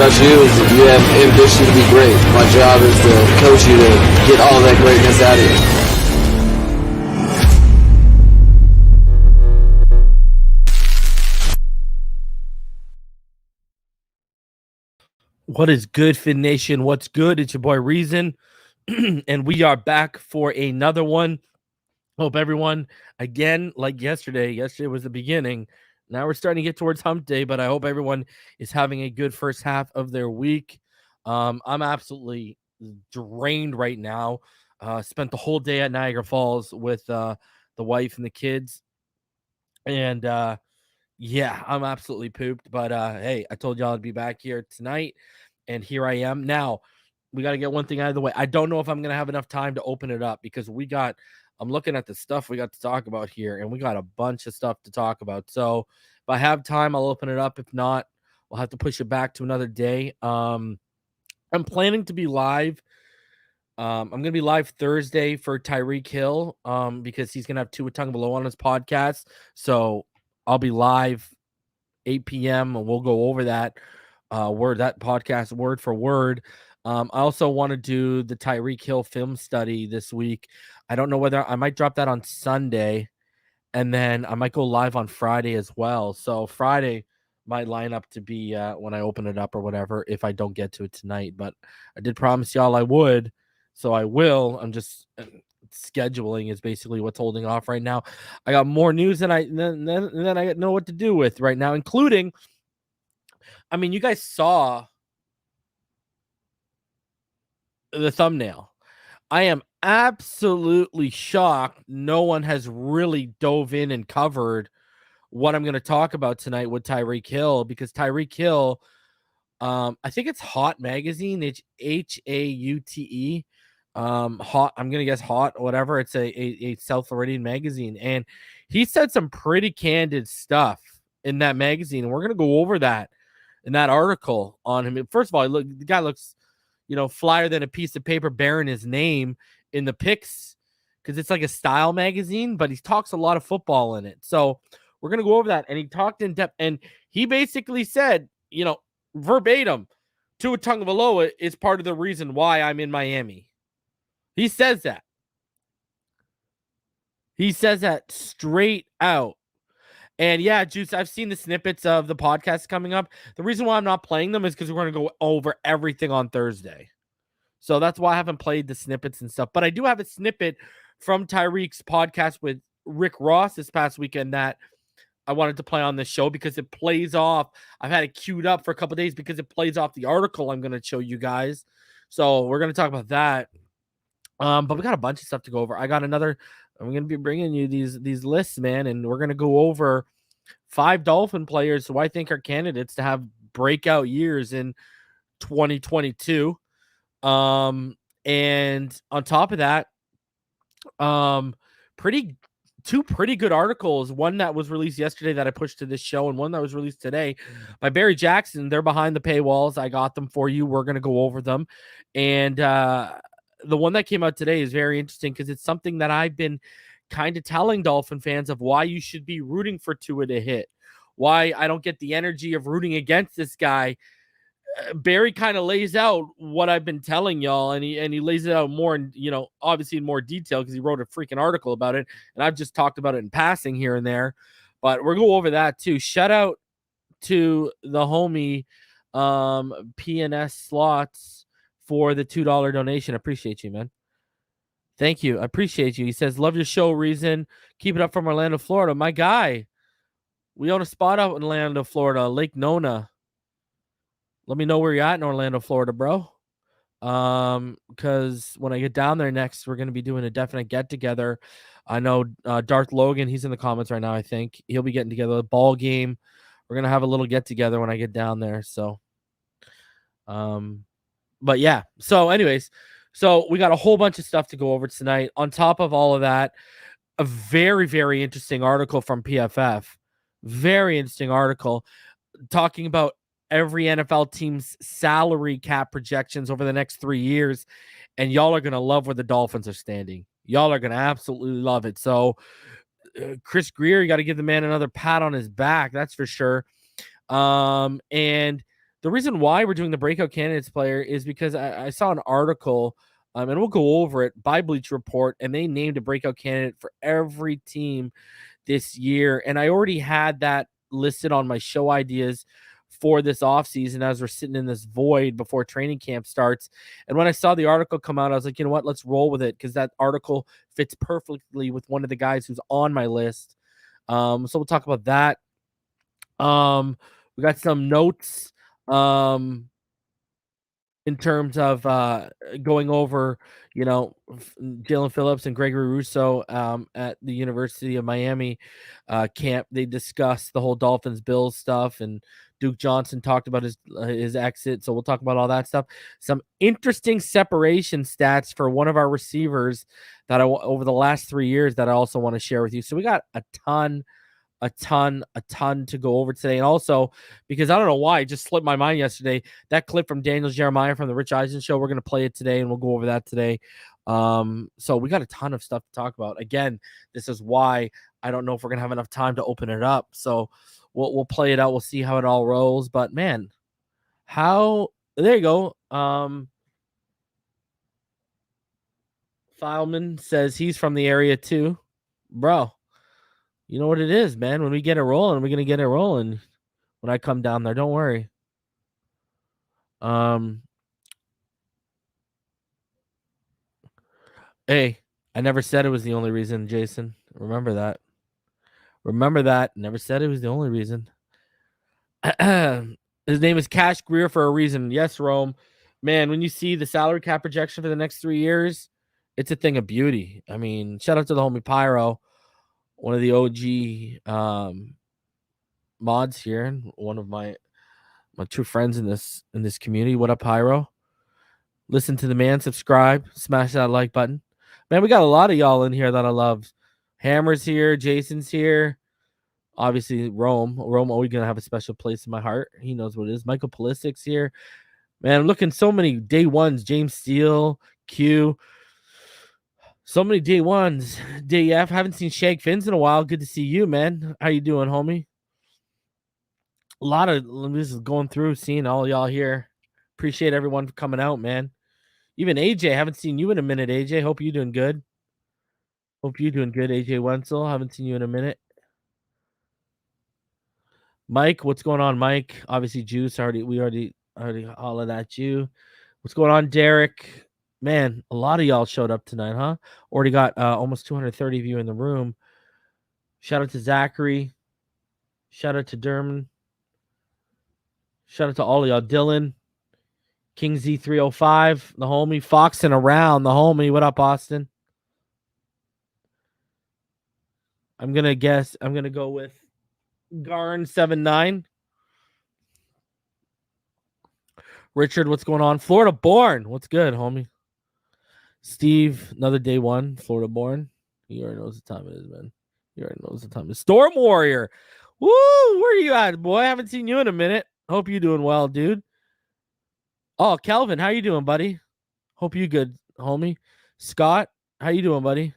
about you is you have ambition to be great. My job is to coach you to get all that greatness out of you. What is good, Fin Nation? What's good? It's your boy Reason, and we are back for another one. Hope everyone, again, like yesterday was the beginning. Now we're starting to get towards hump day, but I hope everyone is having a good first half of their week. I'm absolutely drained right now. Spent the whole day at Niagara Falls with the wife and the kids, and yeah, I'm absolutely pooped. But hey, I told y'all I'd be back here tonight, and here I am. Now, we got to get one thing out of the way. I don't know if I'm going to have enough time to open it up because I'm looking at the stuff we got to talk about here, and we got a bunch of stuff to talk about. So if I have time, I'll open it up. If not, we'll have to push it back to another day. I'm planning to be live. I'm going to be live Thursday for Tyreek Hill because he's going to have Tua Tagovailoa on his podcast. So I'll be live 8 p.m. and we'll go over that podcast word for word. I also want to do the Tyreek Hill film study this week. I don't know whether I might drop that on Sunday, and then I might go live on Friday as well. So Friday might line up to be when I open it up or whatever if I don't get to it tonight. But I did promise y'all I would, so I will. I'm just scheduling is basically what's holding off right now. I got more news than I know what to do with right now, including, I mean, you guys saw the thumbnail. I am absolutely shocked no one has really dove in and covered what I'm going to talk about tonight with Tyreek Hill, because Tyreek Hill, I think it's Hot Magazine, it's HAUTE. Hot, I'm gonna guess Hot, whatever. It's a South Floridian magazine, and he said some pretty candid stuff in that magazine, and we're gonna go over that in that article on him. First of all, the guy looks, flyer than a piece of paper bearing his name in the pics, because it's like a style magazine, but he talks a lot of football in it. So we're gonna go over that, and he talked in depth, and he basically said, verbatim, Tua Tagovailoa is part of the reason why I'm in Miami. He says that. He says that straight out. And yeah, Juice, I've seen the snippets of the podcast coming up. The reason why I'm not playing them is because we're going to go over everything on Thursday. So that's why I haven't played the snippets and stuff. But I do have a snippet from Tyreek's podcast with Rick Ross this past weekend that I wanted to play on this show because it plays off. I've had it queued up for a couple days because it plays off the article I'm going to show you guys. So we're going to talk about that. But we got a bunch of stuff to go over. I'm going to be bringing you these lists, man, and we're going to go over 5 Dolphin players who I think are candidates to have breakout years in 2022. And on top of that, two pretty good articles. One that was released yesterday that I pushed to this show, and one that was released today by Barry Jackson. They're behind the paywalls. I got them for you. We're going to go over them. And, the one that came out today is very interesting because it's something that I've been kind of telling Dolphin fans of why you should be rooting for Tua to hit, why I don't get the energy of rooting against this guy. Barry kind of lays out what I've been telling y'all, and he lays it out more, and obviously in more detail because he wrote a freaking article about it, and I've just talked about it in passing here and there. But we're going to go over that too. Shout out to the homie PNS Slots for the $2 donation. I appreciate you, man. Thank you. I appreciate you. He says, love your show, Reason. Keep it up from Orlando, Florida. My guy, we own a spot out in Orlando, Florida, Lake Nona. Let me know where you're at in Orlando, Florida, bro. Because when I get down there next, we're going to be doing a definite get-together. I know Darth Logan, he's in the comments right now, I think. He'll be getting together a ball game. We're going to have a little get-together when I get down there, so... But yeah, so anyways, so we got a whole bunch of stuff to go over tonight. On top of all of that, a very, very interesting article from PFF. Very interesting article talking about every NFL team's salary cap projections over the next 3 years. And y'all are going to love where the Dolphins are standing. Y'all are going to absolutely love it. So Chris Grier, you got to give the man another pat on his back. That's for sure. And The reason why we're doing the breakout candidates player is because I saw an article, and we'll go over it, by Bleacher Report, and they named a breakout candidate for every team this year. And I already had that listed on my show ideas for this offseason as we're sitting in this void before training camp starts. And when I saw the article come out, I was like, you know what, let's roll with it, because that article fits perfectly with one of the guys who's on my list. So we'll talk about that. We got some notes in terms of going over, Jalen Phillips and Gregory Rousseau at the University of Miami camp. They discussed the whole Dolphins-Bills stuff, and Duke Johnson talked about his exit. So we'll talk about all that stuff. Some interesting separation stats for one of our receivers that over the last 3 years that I also want to share with you. So we got a ton to go over today. And also, because I don't know why, it just slipped my mind yesterday, that clip from Daniel Jeremiah from the Rich Eisen show, we're going to play it today, and we'll go over that today. So we got a ton of stuff to talk about. Again, this is why I don't know if we're going to have enough time to open it up. So we'll play it out. We'll see how it all rolls. But, man, there you go. Fileman says he's from the area too. Bro, you know what it is, man. When we get it rolling, we're going to get it rolling when I come down there. Don't worry. Hey, I never said it was the only reason, Jason. Remember that. Never said it was the only reason. His name is Cash Greer for a reason. Yes, Rome. Man, when you see the salary cap projection for the next 3 years, it's a thing of beauty. I mean, shout out to the homie Pyro, one of the OG mods here, and one of my true friends in this community. What up, Pyro? Listen to the man, subscribe, smash that like button. Man, we got a lot of y'all in here that I love. Hammer's here, Jason's here. Obviously, Rome always gonna have a special place in my heart. He knows what it is. Michael Pulisic's here. Man, I'm looking so many day ones. James Steele, Q. So many day ones. Day F. Haven't seen Shag Fins in a while. Good to see you, man. How you doing, homie? A lot of this is going through, seeing all y'all here. Appreciate everyone for coming out, man. Even AJ, haven't seen you in a minute, AJ. Hope you're doing good. AJ Wenzel. Haven't seen you in a minute. Mike, what's going on, Mike? Obviously, Juice. We already hollered at you. What's going on, Derek? Man, a lot of y'all showed up tonight, huh? Already got almost 230 of you in the room. Shout out to Zachary. Shout out to Derman. Shout out to all of y'all. Dylan. King Z305, the homie. Foxing around, the homie. What up, Austin? I'm going to go with Garn79. Richard, what's going on? Florida born. What's good, homie? Steve, another day one. Florida born. He already knows the time it is, man. He already knows the time it is. Storm Warrior. Woo! Where are you at, boy? I haven't seen you in a minute. Hope you're doing well, dude. Oh, Kelvin, how you doing, buddy? Hope you good, homie. Scott, how you doing, buddy?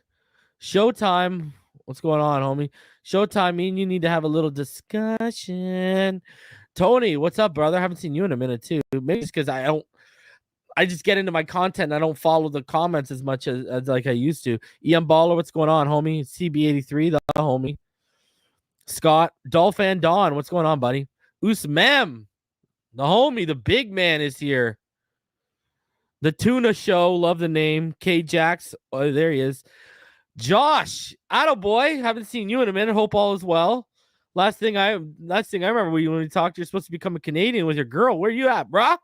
Showtime. What's going on, homie? Showtime, me and you need to have a little discussion. Tony, what's up, brother? I haven't seen you in a minute, too. Maybe it's because I just get into my content and I don't follow the comments as much as like I used to. Ian Baller, what's going on, homie? CB83, the homie. Scott, Dolphin Don, what's going on, buddy? Usmem, the homie, the big man is here. The Tuna Show, love the name. K Jax, oh, there he is. Josh, attaboy, haven't seen you in a minute. Hope all is well. Last thing I remember when we talked, you're supposed to become a Canadian with your girl. Where you at, brah?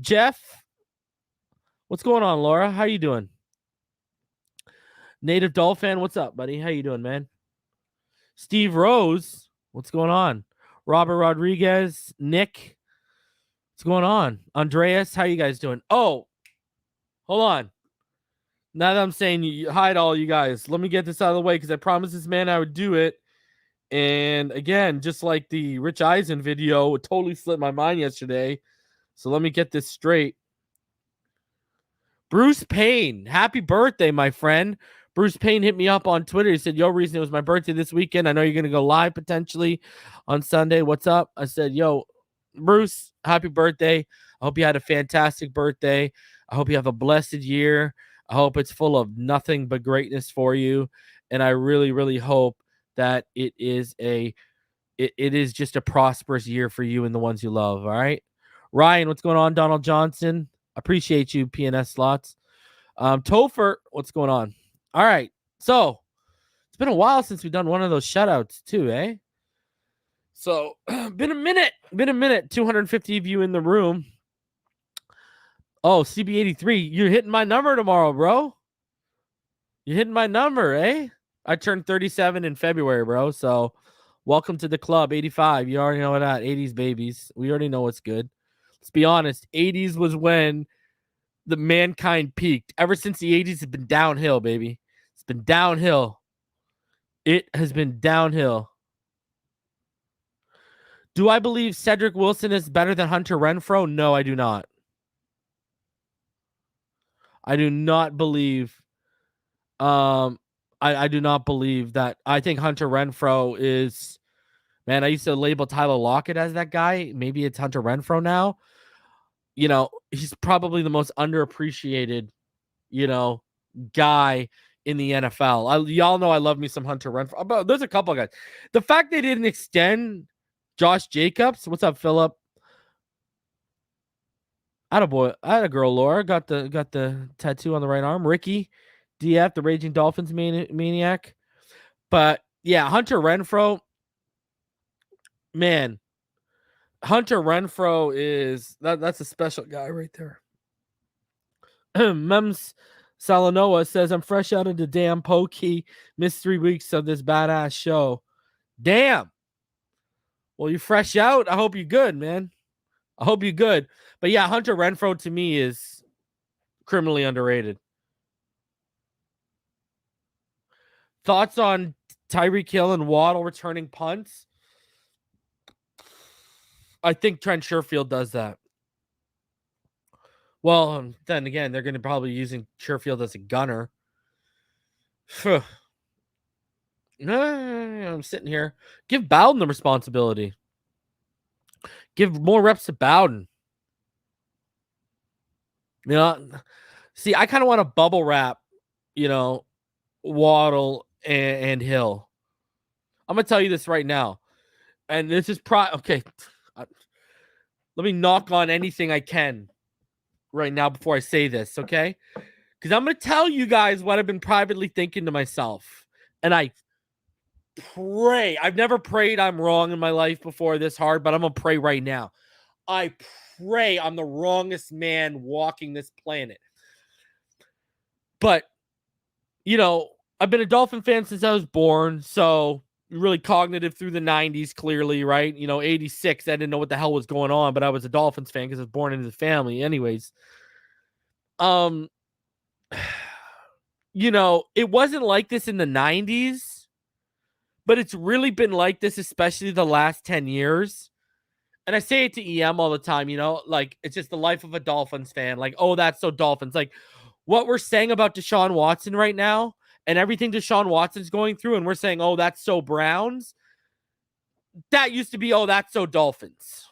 Jeff, what's going on, Laura? How you doing? Native Dolphin, what's up, buddy? How you doing, man? Steve Rose, what's going on? Robert Rodriguez, Nick, what's going on? Andreas, how you guys doing? Oh, hold on. Now that I'm saying hi to all you guys, let me get this out of the way because I promised this man I would do it. And again, just like the Rich Eisen video, it totally slipped my mind yesterday. So let me get this straight. Bruce Payne, happy birthday, my friend. Bruce Payne hit me up on Twitter. He said, yo, reason it was my birthday this weekend. I know you're going to go live potentially on Sunday. What's up? I said, yo, Bruce, happy birthday. I hope you had a fantastic birthday. I hope you have a blessed year. I hope it's full of nothing but greatness for you. And I really, really hope that it is just a prosperous year for you and the ones you love. All right. Ryan, what's going on? Donald Johnson. Appreciate you, PNS slots. Topher, what's going on? All right. So it's been a while since we've done one of those shutouts too, eh? So been a minute. 250 of you in the room. Oh, CB83, you're hitting my number tomorrow, bro. You're hitting my number, eh? I turned 37 in February, bro. So welcome to the club. 85. You already know that. 80s babies. We already know what's good. Let's be honest. 80s was when the mankind peaked. Ever since the 80s, it's been downhill, baby. It's been downhill. It has been downhill. Do I believe Cedric Wilson is better than Hunter Renfrow? No, I do not. I do not believe. I do not believe that. I think Hunter Renfrow is. Man, I used to label Tyler Lockett as that guy. Maybe it's Hunter Renfrow now. You know, he's probably the most underappreciated, guy in the NFL. Y'all know I love me some Hunter Renfrow. But there's a couple of guys. The fact they didn't extend Josh Jacobs. What's up, Philip? Attaboy. Attagirl, Laura. Got the tattoo on the right arm. Ricky, DF, the Raging Dolphins maniac. But yeah, Hunter Renfrow. Man, Hunter Renfrow is that's a special guy right there. Mems Salanoa says, I'm fresh out of the damn pokey. Missed 3 weeks of this badass show. Damn. Well, you fresh out. I hope you're good, man. I hope you're good. But yeah, Hunter Renfrow to me is criminally underrated. Thoughts on Tyreek Hill and Waddle returning punts? I think Trent Sherfield does that. Well, then again, they're going to probably using Sherfield as a gunner. I'm sitting here. Give Bowden the responsibility. Give more reps to Bowden. See, I kind of want to bubble wrap, Waddle and Hill. I'm going to tell you this right now. And this is okay. Let me knock on anything I can right now before I say this, okay? Because I'm going to tell you guys what I've been privately thinking to myself. And I pray. I've never prayed I'm wrong in my life before this hard, but I'm going to pray right now. I pray I'm the wrongest man walking this planet. But, I've been a Dolphin fan since I was born, so really cognitive through the 90s, clearly, right? 86, I didn't know what the hell was going on, but I was a Dolphins fan because I was born into the family. Anyways, it wasn't like this in the 90s, but it's really been like this, especially the last 10 years. And I say it to EM all the time, like it's just the life of a Dolphins fan. Like, oh, that's so Dolphins. Like what we're saying about Deshaun Watson right now and everything Deshaun Watson's going through, and we're saying, oh, that's so Browns. That used to be, oh, that's so Dolphins,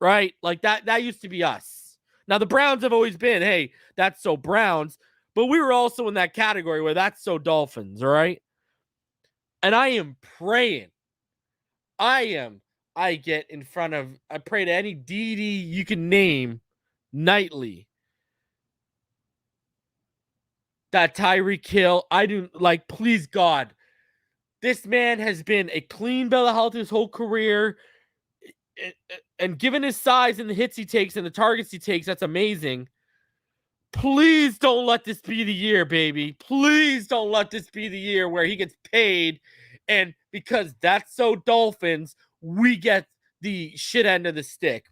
right? Like that used to be us. Now the Browns have always been, hey, that's so Browns, but we were also in that category where that's so Dolphins, all right? And I am praying. I get in front of, I pray to any deity you can name nightly that Tyreek Hill, I do like, please God, this man has been a clean bill of health his whole career. And given his size and the hits he takes and the targets he takes, that's amazing. Please don't let this be the year, baby. Please don't let this be the year where he gets paid. And because that's so Dolphins, we get the shit end of the stick.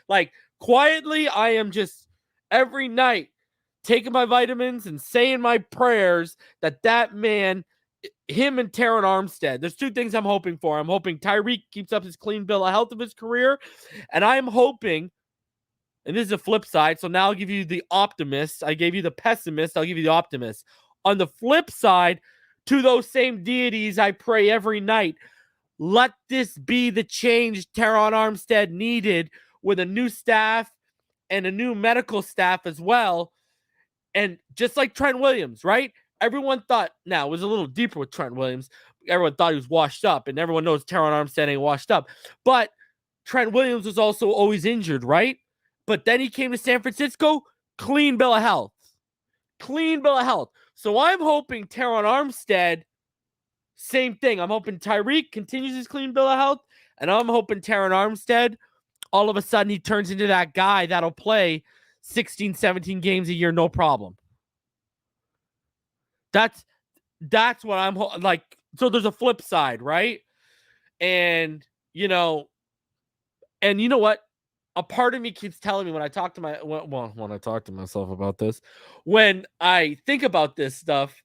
Like, quietly, I am just every night taking my vitamins and saying my prayers that man, him and Terron Armstead, there's two things I'm hoping for. I'm hoping Tyreek keeps up his clean bill of health of his career. And I'm hoping, and this is a flip side, so now I'll give you the optimist. I gave you the pessimist. I'll give you the optimist. On the flip side, to those same deities I pray every night, Let this be the change Teron Armstead needed with a new staff and a new medical staff as well. And just like Trent Williams, right? Everyone thought, now it was a little deeper with Trent Williams. Everyone thought he was washed up, and everyone knows Teron Armstead ain't washed up. But Trent Williams was also always injured, right? But then he came to San Francisco, clean bill of health. Clean bill of health. So I'm hoping Teron Armstead, same thing. I'm hoping Tyreek continues his clean bill of health, and I'm hoping Teron Armstead, all of a sudden he turns into that guy that'll play 16, 17 games a year, no problem. That's what I'm like. So there's a flip side, right? And you know what? A part of me keeps telling me when I talk to when I talk to myself about this, when I think about this stuff,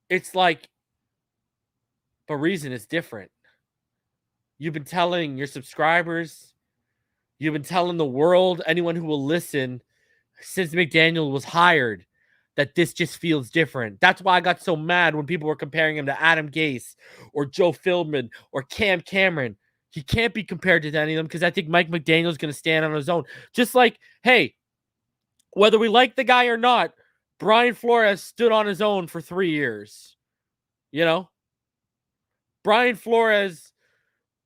it's like, but reason is different. You've been telling your subscribers, you've been telling the world, anyone who will listen, since McDaniel was hired, that this just feels different. That's why I got so mad when people were comparing him to Adam Gase or Joe Philbin or Cam Cameron. He can't be compared to any of them because I think Mike McDaniel is going to stand on his own. Just like, hey, whether we like the guy or not, Brian Flores stood on his own for 3 years. You know? Brian Flores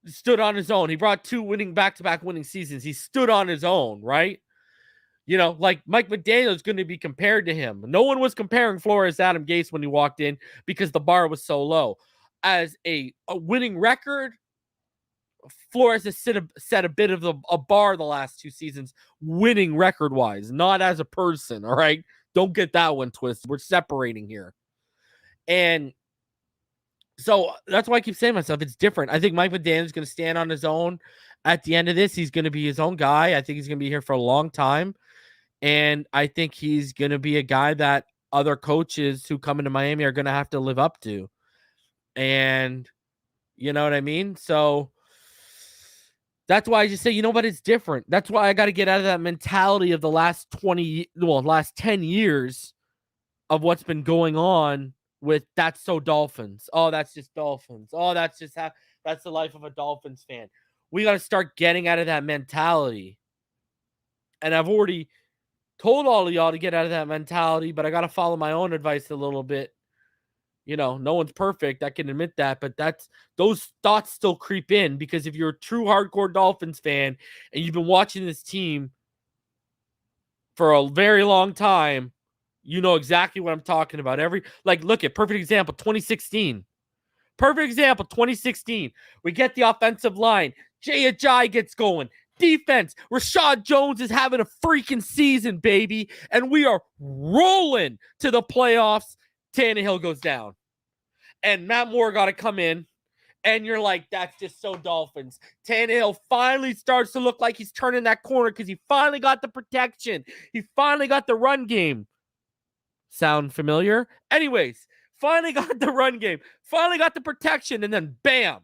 stood on his own. He brought 2 back-to-back winning seasons. He stood on his own, right? You know, like Mike McDaniel is going to be compared to him. No one was comparing Flores to Adam Gase when he walked in because the bar was so low. As a winning record, Flores has set a bit of a bar the last 2 seasons, winning record-wise, not as a person, all right? Don't get that one twisted. We're separating here. And so that's why I keep saying to myself, it's different. I think Mike McDaniel is going to stand on his own at the end of this. He's going to be his own guy. I think he's going to be here for a long time. And I think he's going to be a guy that other coaches who come into Miami are going to have to live up to. And you know what I mean? So that's why I just say, you know what? It's different. That's why I got to get out of that mentality of the last 10 years of what's been going on with that's so Dolphins. Oh, that's just Dolphins. Oh, that's the life of a Dolphins fan. We got to start getting out of that mentality. And I've already told all of y'all to get out of that mentality, but I got to follow my own advice a little bit. You know, no one's perfect. I can admit that, but those thoughts still creep in because if you're a true hardcore Dolphins fan and you've been watching this team for a very long time, you know exactly what I'm talking about. Look at perfect example, 2016. Perfect example, 2016. We get the offensive line. Jay Ajayi gets going. Defense, Rashad Jones is having a freaking season, baby. And we are rolling to the playoffs. Tannehill goes down. And Matt Moore got to come in. And you're like, that's just so Dolphins. Tannehill finally starts to look like he's turning that corner because he finally got the protection. He finally got the run game. Sound familiar? Anyways, finally got the run game. Finally got the protection. And then bam.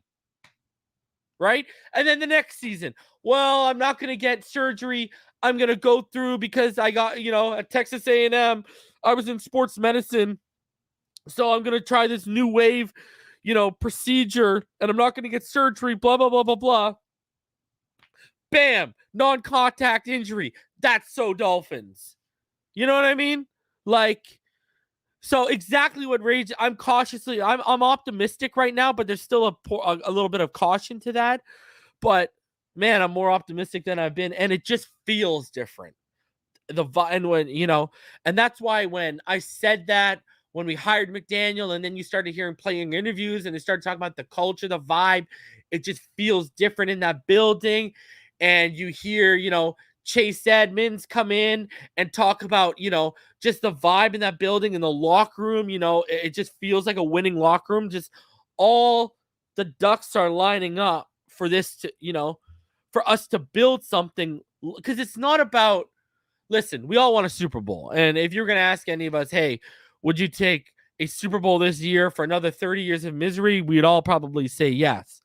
Right? And then the next season, well, I'm not going to get surgery. I'm going to go through because I got, at Texas A&M, I was in sports medicine. So I'm going to try this new wave, procedure, and I'm not going to get surgery, blah, blah, blah, blah, blah. Bam, non-contact injury. That's so Dolphins. You know what I mean? So exactly what rage. I'm optimistic right now, but there's still a little bit of caution to that. But man, I'm more optimistic than I've been, and it just feels different. And that's why when I said that, when we hired McDaniel, and then you started hearing playing interviews, and they started talking about the culture, the vibe, it just feels different in that building. And you hear, Chase Edmonds come in and talk about, just the vibe in that building, in the locker room, it just feels like a winning locker room. Just all the ducks are lining up for this to, for us to build something, because it's not about, listen, we all want a Super Bowl. And if you're going to ask any of us, hey, would you take a Super Bowl this year for another 30 years of misery? We'd all probably say yes.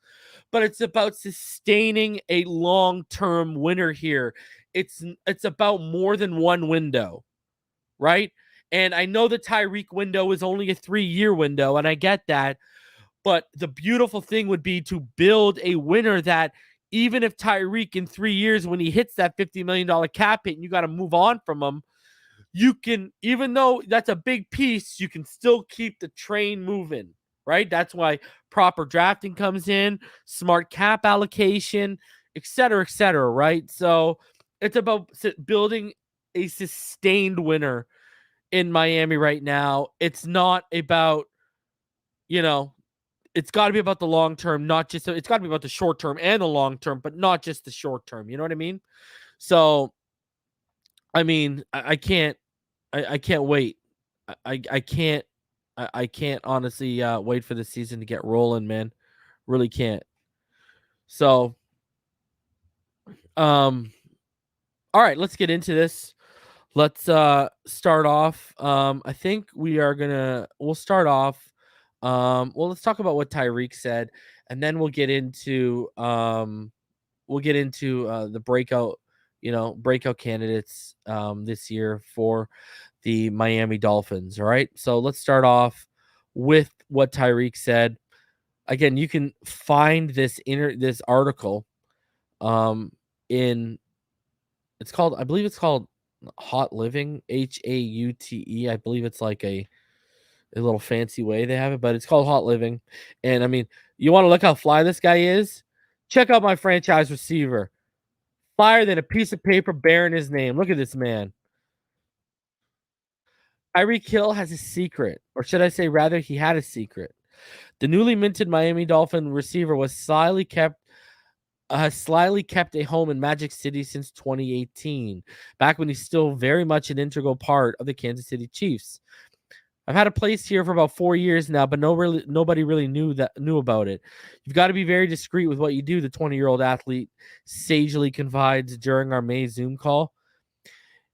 But it's about sustaining a long-term winner here. It's about more than one window, right? And I know the Tyreek window is only a 3-year window, and I get that. But the beautiful thing would be to build a winner that even if Tyreek in 3 years, when he hits that $50 million cap hit and you got to move on from him, you can, even though that's a big piece, you can still keep the train moving, right? That's why proper drafting comes in, smart cap allocation, et cetera, right? So it's about building a sustained winner in Miami right now. It's not about, you know, it's got to be about the long term, not just, it's got to be about the short term and the long term, but not just the short term. You know what I mean? So, I mean, I can't, I can't wait. I can't, I can't honestly wait for the season to get rolling, man. Really can't. So, all right, let's get into this. Let's start off. I think we'll start off. Let's talk about what Tyreek said, and then we'll get into the breakout candidates this year for the Miami Dolphins. All right. So let's start off with what Tyreek said. Again, you can find this article in I believe it's called Hot Living, HAUTE. I believe it's like a little fancy way they have it, but it's called Hot Living. And I mean, you want to look how fly this guy is? Check out my franchise receiver. Flyer than a piece of paper bearing his name. Look at this man. Tyreek Hill has a secret, or should I say, rather, he had a secret. The newly minted Miami Dolphin receiver has slyly kept a home in Magic City since 2018, back when he's still very much an integral part of the Kansas City Chiefs. I've had a place here for about 4 years now, but nobody really knew about it. You've got to be very discreet with what you do, the 20-year-old athlete sagely confides during our May Zoom call.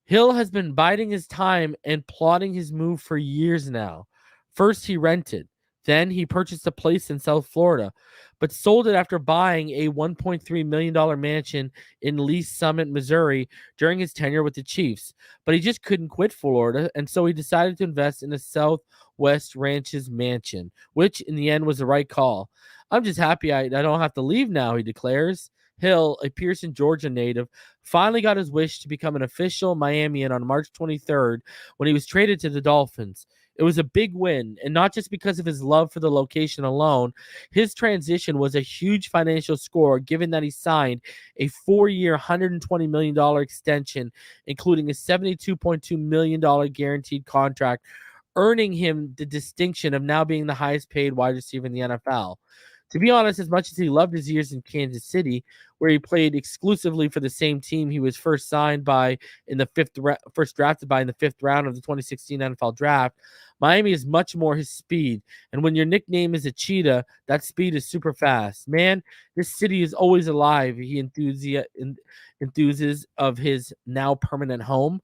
Hill has been biding his time and plotting his move for years now. First, he rented. Then he purchased a place in South Florida, but sold it after buying a $1.3 million mansion in Lee's Summit, Missouri during his tenure with the Chiefs. But he just couldn't quit Florida, and so he decided to invest in a Southwest Ranches mansion, which in the end was the right call. I'm just happy I don't have to leave now, he declares. Hill, a Pearson, Georgia native, finally got his wish to become an official Miamian on March 23rd when he was traded to the Dolphins. It was a big win, and not just because of his love for the location alone. His transition was a huge financial score, given that he signed a 4-year, $120 million extension, including a $72.2 million guaranteed contract, earning him the distinction of now being the highest paid wide receiver in the NFL. To be honest, as much as he loved his years in Kansas City, where he played exclusively for the same team he was first drafted by in the 5th round of the 2016 NFL Draft, Miami is much more his speed. And when your nickname is a cheetah, that speed is super fast. Man, this city is always alive, he enthuses of his now permanent home.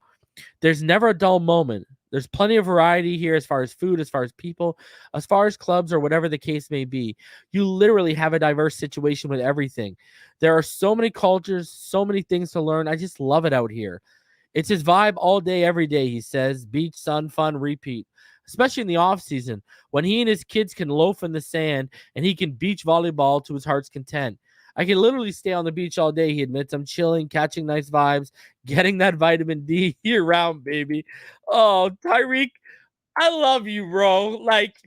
There's never a dull moment. There's plenty of variety here as far as food, as far as people, as far as clubs, or whatever the case may be. You literally have a diverse situation with everything. There are so many cultures, so many things to learn. I just love it out here. It's his vibe all day, every day, he says. Beach, sun, fun, repeat. Especially in the off season, when he and his kids can loaf in the sand and he can beach volleyball to his heart's content. I can literally stay on the beach all day, he admits. I'm chilling, catching nice vibes, getting that vitamin D year round, baby. Oh, Tyreek, I love you, bro. Like,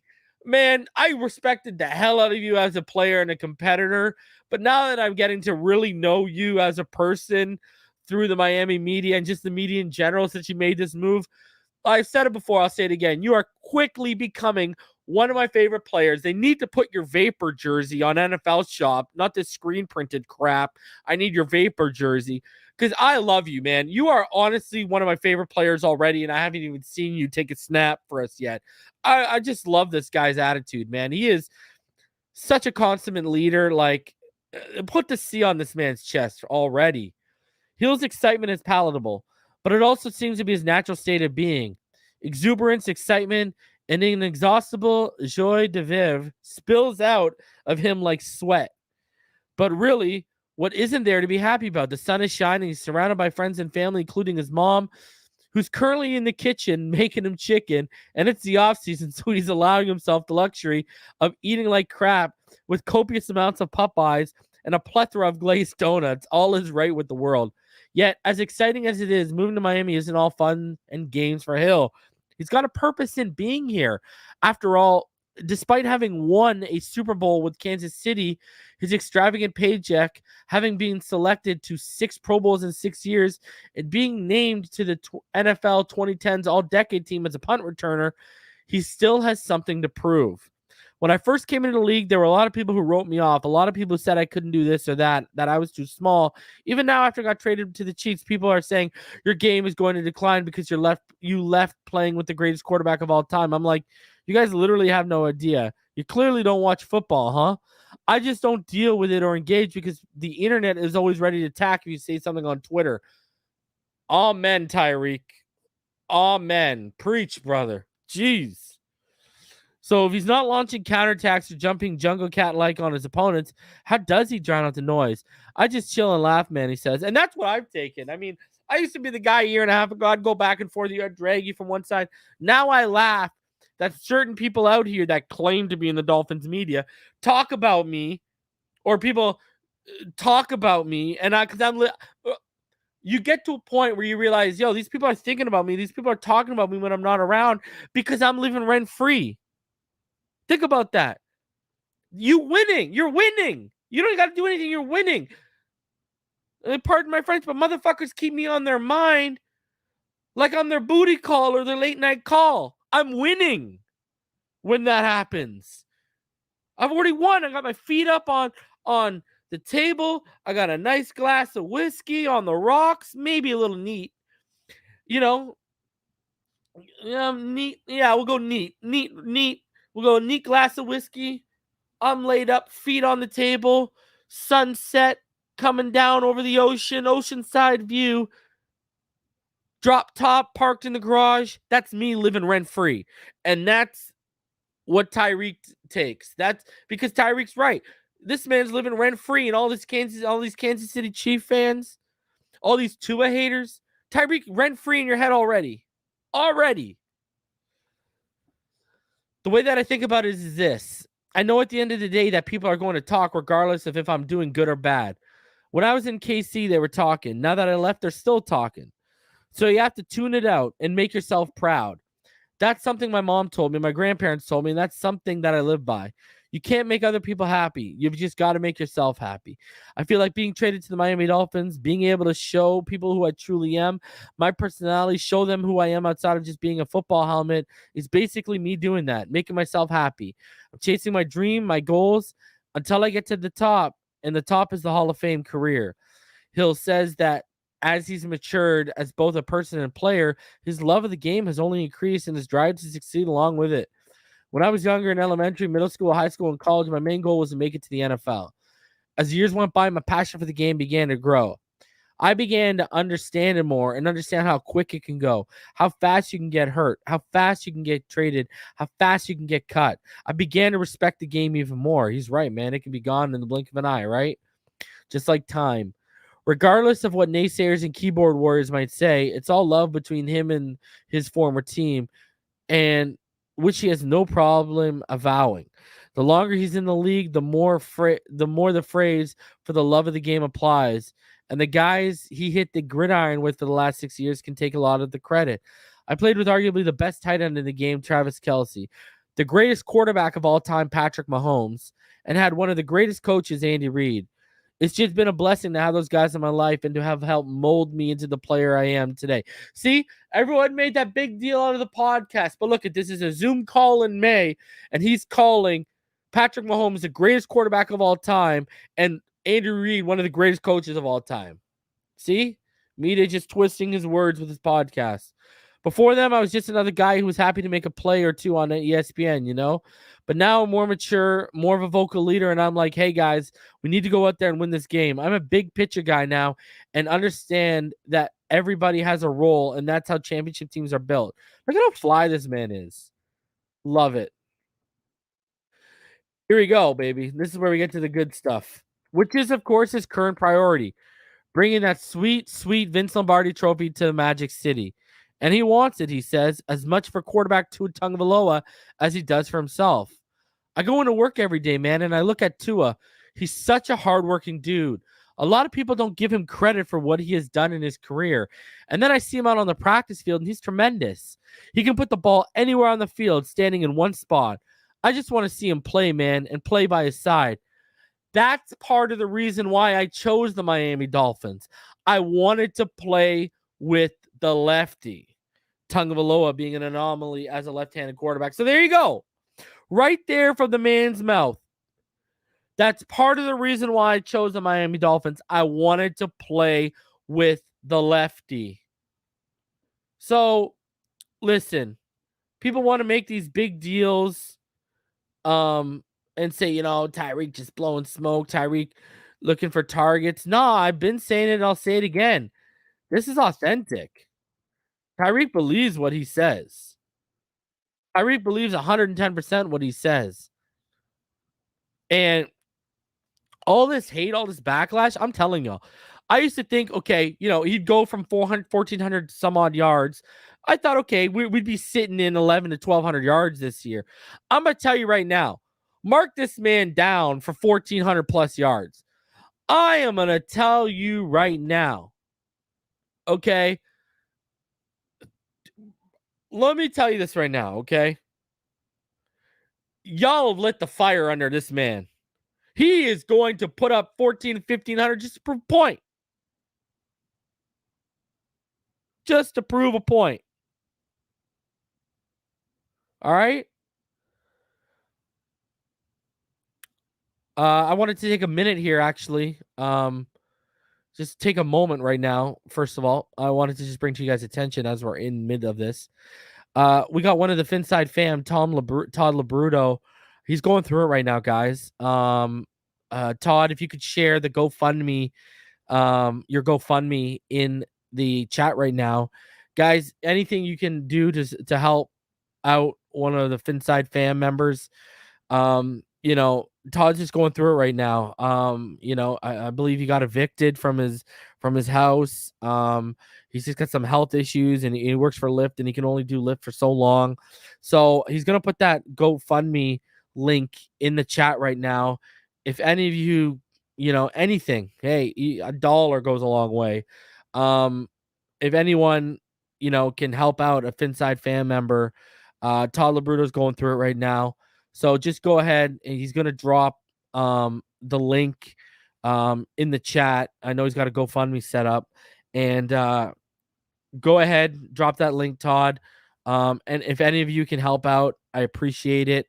man, I respected the hell out of you as a player and a competitor. But now that I'm getting to really know you as a person through the Miami media and just the media in general since you made this move, I've said it before, I'll say it again. You are quickly becoming one of my favorite players. They need to put your Vapor jersey on NFL Shop, not this screen printed crap. I need your Vapor jersey because I love you, man. You are honestly one of my favorite players already, and I haven't even seen you take a snap for us yet. I just love this guy's attitude, man. He is such a consummate leader. Like, put the C on this man's chest already. Hill's excitement is palatable, but it also seems to be his natural state of being. Exuberance, excitement, and inexhaustible joie de vivre spills out of him like sweat. But really, what isn't there to be happy about? The sun is shining. He's surrounded by friends and family, including his mom, who's currently in the kitchen making him chicken, and it's the off season, so he's allowing himself the luxury of eating like crap with copious amounts of Popeyes and a plethora of glazed donuts. All is right with the world. Yet, as exciting as it is, moving to Miami isn't all fun and games for Hill. He's got a purpose in being here. After all, despite having won a Super Bowl with Kansas City, his extravagant paycheck, having been selected to 6 Pro Bowls in 6 years, and being named to the NFL 2010s All-Decade team as a punt returner, he still has something to prove. When I first came into the league, there were a lot of people who wrote me off. A lot of people said I couldn't do this or that I was too small. Even now, after I got traded to the Chiefs, people are saying your game is going to decline because you left playing with the greatest quarterback of all time. I'm like, you guys literally have no idea. You clearly don't watch football, huh? I just don't deal with it or engage because the internet is always ready to attack if you say something on Twitter. Amen, Tyreek. Amen. Preach, brother. Jeez. So if he's not launching counterattacks or jumping jungle cat-like on his opponents, how does he drown out the noise? I just chill and laugh, man, he says. And that's what I've taken. I mean, I used to be the guy a year and a half ago. I'd go back and forth. I'd drag you from one side. Now I laugh that certain people out here that claim to be in the Dolphins media talk about me, or people talk about me, and you get to a point where you realize, yo, these people are thinking about me. These people are talking about me when I'm not around because I'm living rent-free. Think about that. You're winning. You don't got to do anything. You're winning. Pardon my French, but motherfuckers keep me on their mind like I'm their booty call or their late night call. I'm winning when that happens. I've already won. I got my feet up on the table. I got a nice glass of whiskey on the rocks, maybe a little neat. Neat. Yeah, we'll go neat. We'll go neat glass of whiskey. I'm laid up, feet on the table, sunset coming down over the oceanside view. Drop top parked in the garage. That's me living rent free. And that's what Tyreek takes. That's because Tyreek's right. This man's living rent free, and all these Kansas City Chief fans, all these Tua haters, Tyreek rent free in your head already. The way that I think about it is this. I know at the end of the day that people are going to talk regardless of if I'm doing good or bad. When I was in KC, they were talking. Now that I left, they're still talking. So you have to tune it out and make yourself proud. That's something my mom told me, my grandparents told me, and that's something that I live by. You can't make other people happy. You've just got to make yourself happy. I feel like being traded to the Miami Dolphins, being able to show people who I truly am, my personality, show them who I am outside of just being a football helmet, is basically me doing that, making myself happy. I'm chasing my dream, my goals, until I get to the top, and the top is the Hall of Fame career. Hill says that as he's matured as both a person and player, his love of the game has only increased and his drive to succeed along with it. When I was younger in elementary, middle school, high school, and college, my main goal was to make it to the NFL. As the years went by, my passion for the game began to grow. I began to understand it more and understand how quick it can go, how fast you can get hurt, how fast you can get traded, how fast you can get cut. I began to respect the game even more. He's right, man. It can be gone in the blink of an eye, right? Just like time. Regardless of what naysayers and keyboard warriors might say, it's all love between him and his former team, and which he has no problem avowing. The longer he's in the league, the more the phrase for the love of the game applies. And the guys he hit the gridiron with for the last 6 years can take a lot of the credit. I played with arguably the best tight end in the game, Travis Kelce, the greatest quarterback of all time, Patrick Mahomes, and had one of the greatest coaches, Andy Reid. It's just been a blessing to have those guys in my life and to have helped mold me into the player I am today. See, everyone made that big deal out of the podcast, but look, this is a Zoom call in May, and he's calling Patrick Mahomes the greatest quarterback of all time and Andrew Reid one of the greatest coaches of all time. See? Media just twisting his words with his podcast. Before them, I was just another guy who was happy to make a play or two on ESPN, But now I'm more mature, more of a vocal leader, and I'm like, hey, guys, we need to go out there and win this game. I'm a big picture guy now and understand that everybody has a role, and that's how championship teams are built. Look at how fly this man is. Love it. Here we go, baby. This is where we get to the good stuff, which is, of course, his current priority, bringing that sweet, sweet Vince Lombardi trophy to the Magic City. And he wants it, he says, as much for quarterback Tua Tagovailoa as he does for himself. I go into work every day, man, and I look at Tua. He's such a hardworking dude. A lot of people don't give him credit for what he has done in his career. And then I see him out on the practice field, and he's tremendous. He can put the ball anywhere on the field, standing in one spot. I just want to see him play, man, and play by his side. That's part of the reason why I chose the Miami Dolphins. I wanted to play with the lefty. Tagovailoa being an anomaly as a left-handed quarterback. So there you go. Right there from the man's mouth. That's part of the reason why I chose the Miami Dolphins. I wanted to play with the lefty. So, listen, people want to make these big deals and say, Tyreek just blowing smoke, Tyreek looking for targets. No, I've been saying it and I'll say it again. This is authentic. Tyreek believes what he says. Tyreek believes 110% what he says. And all this hate, all this backlash, I'm telling you, I used to think, okay, he'd go from 1,400 some odd yards. I thought, okay, we'd be sitting in 11 to 1,200 yards this year. I'm going to tell you right now, mark this man down for 1,400 plus yards. I am going to tell you right now, okay? Let me tell you this right now, okay? Y'all have lit the fire under this man. He is going to put up 1,500 just to prove a point. Just to prove a point. All right? I wanted to take a minute here, actually. Just take a moment right now. First of all, I wanted to just bring to you guys' attention as we're in mid of this. We got one of the Finside fam, Todd Labruto. He's going through it right now, guys. Todd, if you could share the GoFundMe, your GoFundMe in the chat right now, guys. Anything you can do to help out one of the Finside fam members. Todd's just going through it right now. I believe he got evicted from his house. He's just got some health issues, and he works for Lyft, and he can only do Lyft for so long. So he's gonna put that GoFundMe link in the chat right now. If any of you, anything, hey, $1 goes a long way. If anyone, can help out a Finside fan member, Todd Labruto's going through it right now. So just go ahead, and he's going to drop the link in the chat. I know he's got a GoFundMe set up, and go ahead, drop that link, Todd. And if any of you can help out, I appreciate it.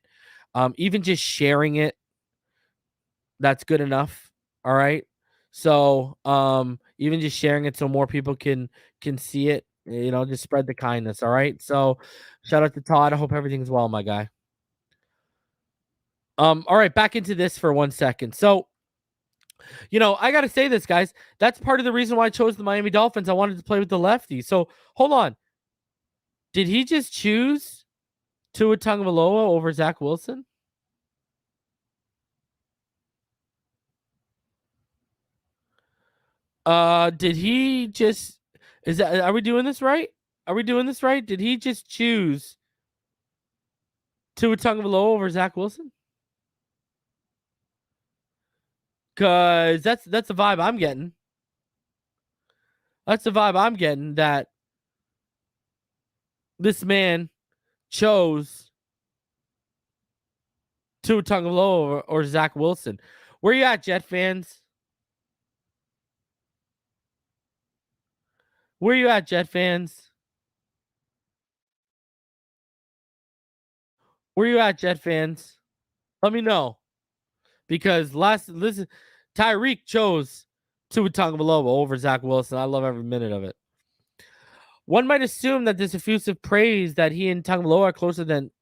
Even just sharing it, that's good enough. All right. So even just sharing it so more people can see it, just spread the kindness. All right. So shout out to Todd. I hope everything's well, my guy. All right, back into this for 1 second. So, I got to say this, guys. That's part of the reason why I chose the Miami Dolphins. I wanted to play with the lefty. So, hold on. Did he just choose Tua Tagovailoa over Zach Wilson? Did he just are we doing this right? Are we doing this right? Did he just choose Tua Tagovailoa over Zach Wilson? Cause that's the vibe I'm getting. That's the vibe I'm getting, that this man chose Tua Tagovailoa or Zach Wilson. Where you at, Jet fans? Where you at, Jet fans? Where you at, Jet fans? Let me know. Because Tyreek chose Tua Tagovailoa over Zach Wilson. I love every minute of it. One might assume that this effusive praise that he and Tagovailoa are closer than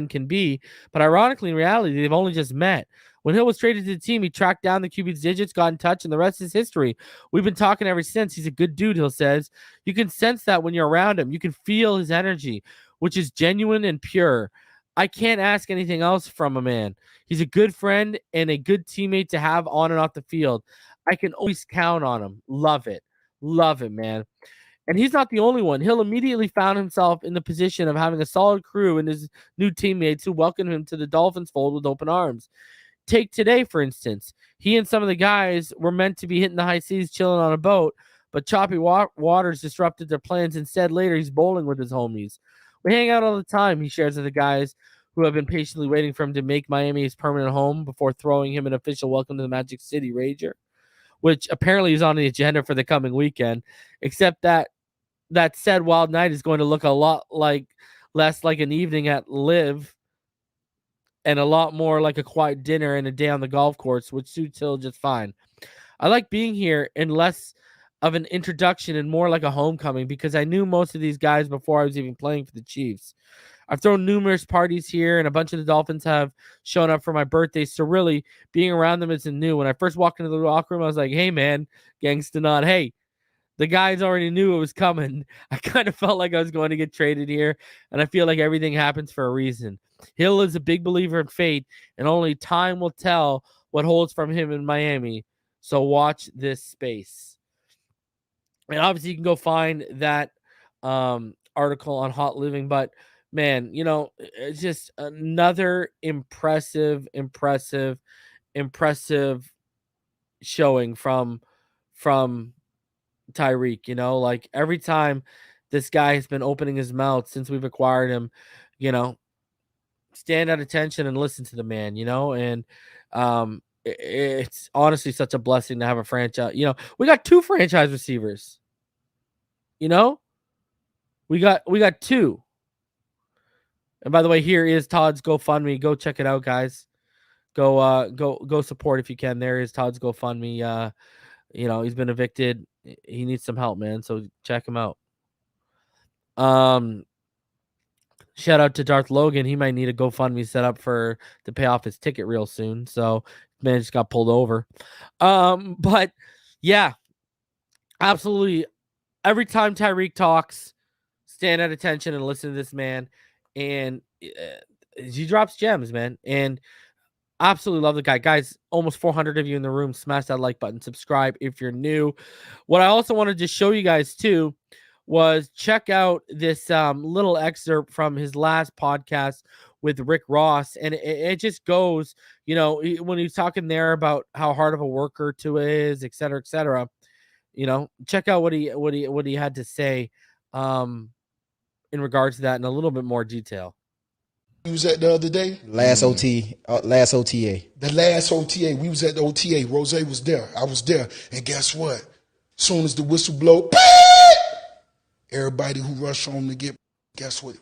can be, but ironically, in reality, they've only just met. When Hill was traded to the team, he tracked down the QB's digits, got in touch, and the rest is history. We've been talking ever since. He's a good dude, Hill says. You can sense that when you're around him. You can feel his energy, which is genuine and pure. I can't ask anything else from a man. He's a good friend and a good teammate to have on and off the field. I can always count on him. Love it. Love it, man. And he's not the only one. Hill immediately found himself in the position of having a solid crew and his new teammates who welcomed him to the Dolphins fold with open arms. Take today, for instance. He and some of the guys were meant to be hitting the high seas, chilling on a boat, but choppy waters disrupted their plans. Instead, later, he's bowling with his homies. We hang out all the time, he shares with the guys who have been patiently waiting for him to make Miami his permanent home before throwing him an official welcome to the Magic City Rager, which apparently is on the agenda for the coming weekend, except that said wild night is going to look a lot less like an evening at Live and a lot more like a quiet dinner and a day on the golf course, which suits Hill just fine. I like being here and less of an introduction and more like a homecoming because I knew most of these guys before I was even playing for the Chiefs. I've thrown numerous parties here, and a bunch of the Dolphins have shown up for my birthday. So really, being around them isn't new. When I first walked into the locker room, I was like, "Hey, man, gangsta nod. Hey." The guys already knew it was coming. I kind of felt like I was going to get traded here, and I feel like everything happens for a reason. Hill is a big believer in fate, and only time will tell what holds from him in Miami. So watch this space. And obviously, you can go find that article on Hot Living, but man, it's just another impressive showing from Tyreek. Like every time this guy has been opening his mouth since we've acquired him, stand at attention and listen to the man, and it's honestly such a blessing to have a franchise. We got 2 franchise receivers. We got 2. And by the way, here is Todd's GoFundMe. Go check it out, guys. Go support if you can. There is Todd's GoFundMe. He's been evicted. He needs some help, man. So check him out. Shout out to Darth Logan. He might need a GoFundMe set up to pay off his ticket real soon. So man just got pulled over. But yeah, absolutely. Every time Tyreek talks, stand at attention and listen to this man. And he drops gems, man. And absolutely love the guy. Guys, almost 400 of you in the room. Smash that like button. Subscribe if you're new. What I also wanted to show you guys too was check out this little excerpt from his last podcast with Rick Ross. And it just goes, when he's talking there about how hard of a worker Tua is, et cetera, check out what he had to say in regards to that in a little bit more detail. We was at the other day? Last OTA. The last OTA. We was at the OTA. Rose was there. I was there. And guess what? Soon as the whistle blow, everybody who rushed home to get, guess what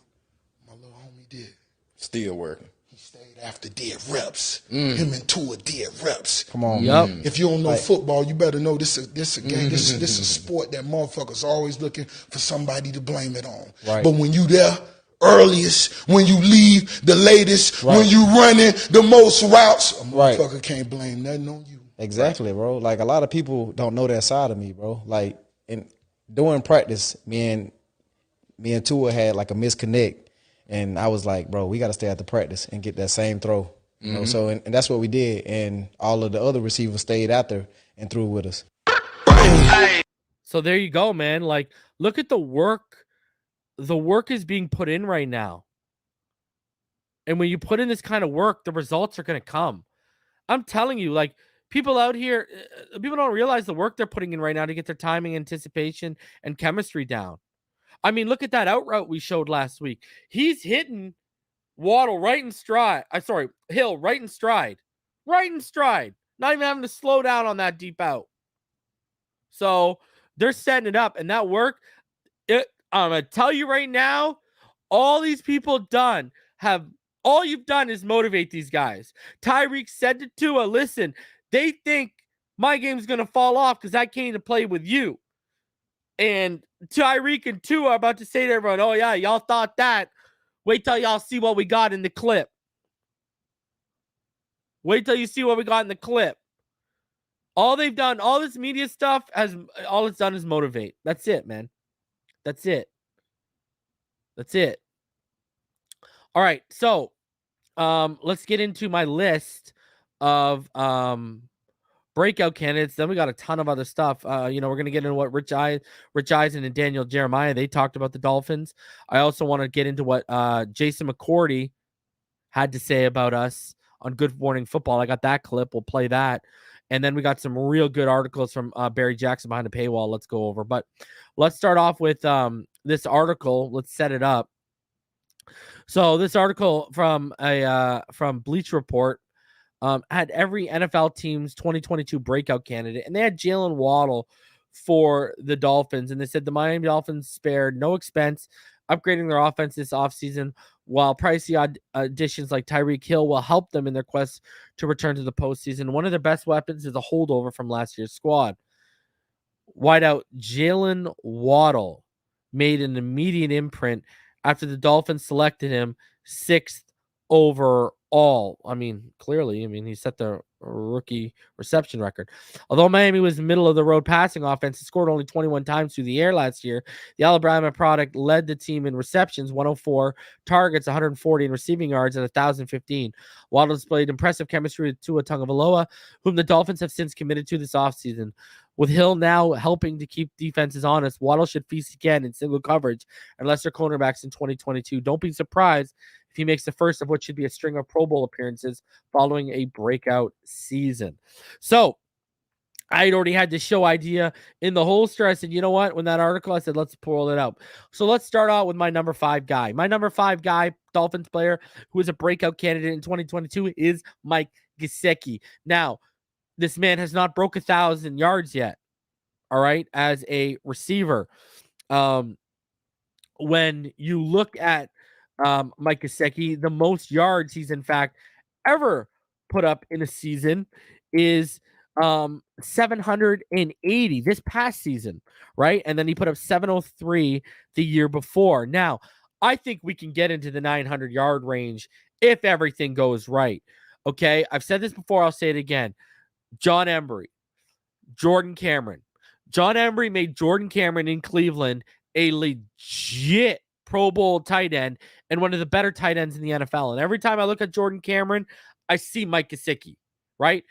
my little homie did? Still working. He stayed after did reps. Him and Tua did reps. Come on. Yep. If you don't know football, you better know this is a game. This is a sport that motherfuckers always looking for somebody to blame it on. Right. But when you there earliest, when you leave the latest, when you running the most routes, a motherfucker can't blame nothing on you. Exactly, bro. Like a lot of people don't know that side of me, bro. Like during practice, me and Tua had like a misconnect, and I was like, bro, we got to stay at the practice and get that same throw. You know, so and that's what we did, and all of the other receivers stayed out there and threw with us. So there you go, man. Like, look at the work. The work is being put in right now. And when you put in this kind of work, the results are going to come. I'm telling you, like, people out here, people don't realize the work they're putting in right now to get their timing, anticipation, and chemistry down. I mean, look at that out route we showed last week. He's hitting Waddle right in stride. Hill right in stride. Right in stride. Not even having to slow down on that deep out. So they're setting it up. And that work, I'm going to tell you right now, all these people all you've done is motivate these guys. Tyreek said to Tua, listen, they think my game's going to fall off because I came to play with you. And Tyreek and Tua are about to say to everyone, oh, yeah, y'all thought that. Wait till y'all see what we got in the clip. Wait till you see what we got in the clip. All they've done, all this media stuff, all it's done is motivate. That's it, man. That's it. All right, so let's get into my list of breakout candidates. Then we got a ton of other stuff. We're going to get into what Rich Eisen and Daniel Jeremiah, they talked about the Dolphins. I also want to get into what Jason McCourty had to say about us on Good Morning Football. I got that clip. We'll play that. And then we got some real good articles from Barry Jackson behind the paywall. Let's go over. But let's start off with this article. Let's set it up. So this article from Bleach Report had every NFL team's 2022 breakout candidate, and they had Jalen Waddle for the Dolphins. And they said the Miami Dolphins spared no expense upgrading their offense this offseason, while pricey additions like Tyreek Hill will help them in their quest to return to the postseason. One of their best weapons is a holdover from last year's squad. Wideout Jalen Waddle made an immediate imprint after the Dolphins selected him 6th overall. I mean, clearly, he set the rookie reception record. Although Miami was middle of the road passing offense, it scored only 21 times through the air last year. The Alabama product led the team in receptions, 104, targets, 140, and receiving yards at 1,015. Waddle displayed impressive chemistry with Tua Tagovailoa, whom the Dolphins have since committed to this offseason. With Hill now helping to keep defenses honest, Waddle should feast again in single coverage and lesser cornerbacks in 2022. Don't be surprised if he makes the first of what should be a string of Pro Bowl appearances following a breakout season. So I had already had the show idea in the holster. I said, you know what? When that article, I said, let's pull it out. So let's start out with my number 5 guy. My number 5 guy, Dolphins player, who is a breakout candidate in 2022, is Mike Gesicki. Now, this man has not broke 1,000 yards yet, all right, as a receiver. When you look at Mike Gesicki, the most yards he's in fact ever put up in a season is 780 this past season, right? And then he put up 703 the year before. Now, I think we can get into the 900-yard range if everything goes right. Okay, I've said this before, I'll say it again. John Embry, Jordan Cameron. John Embry made Jordan Cameron in Cleveland a legit Pro Bowl tight end and one of the better tight ends in the NFL. And every time I look at Jordan Cameron, I see Mike Gesicki, right?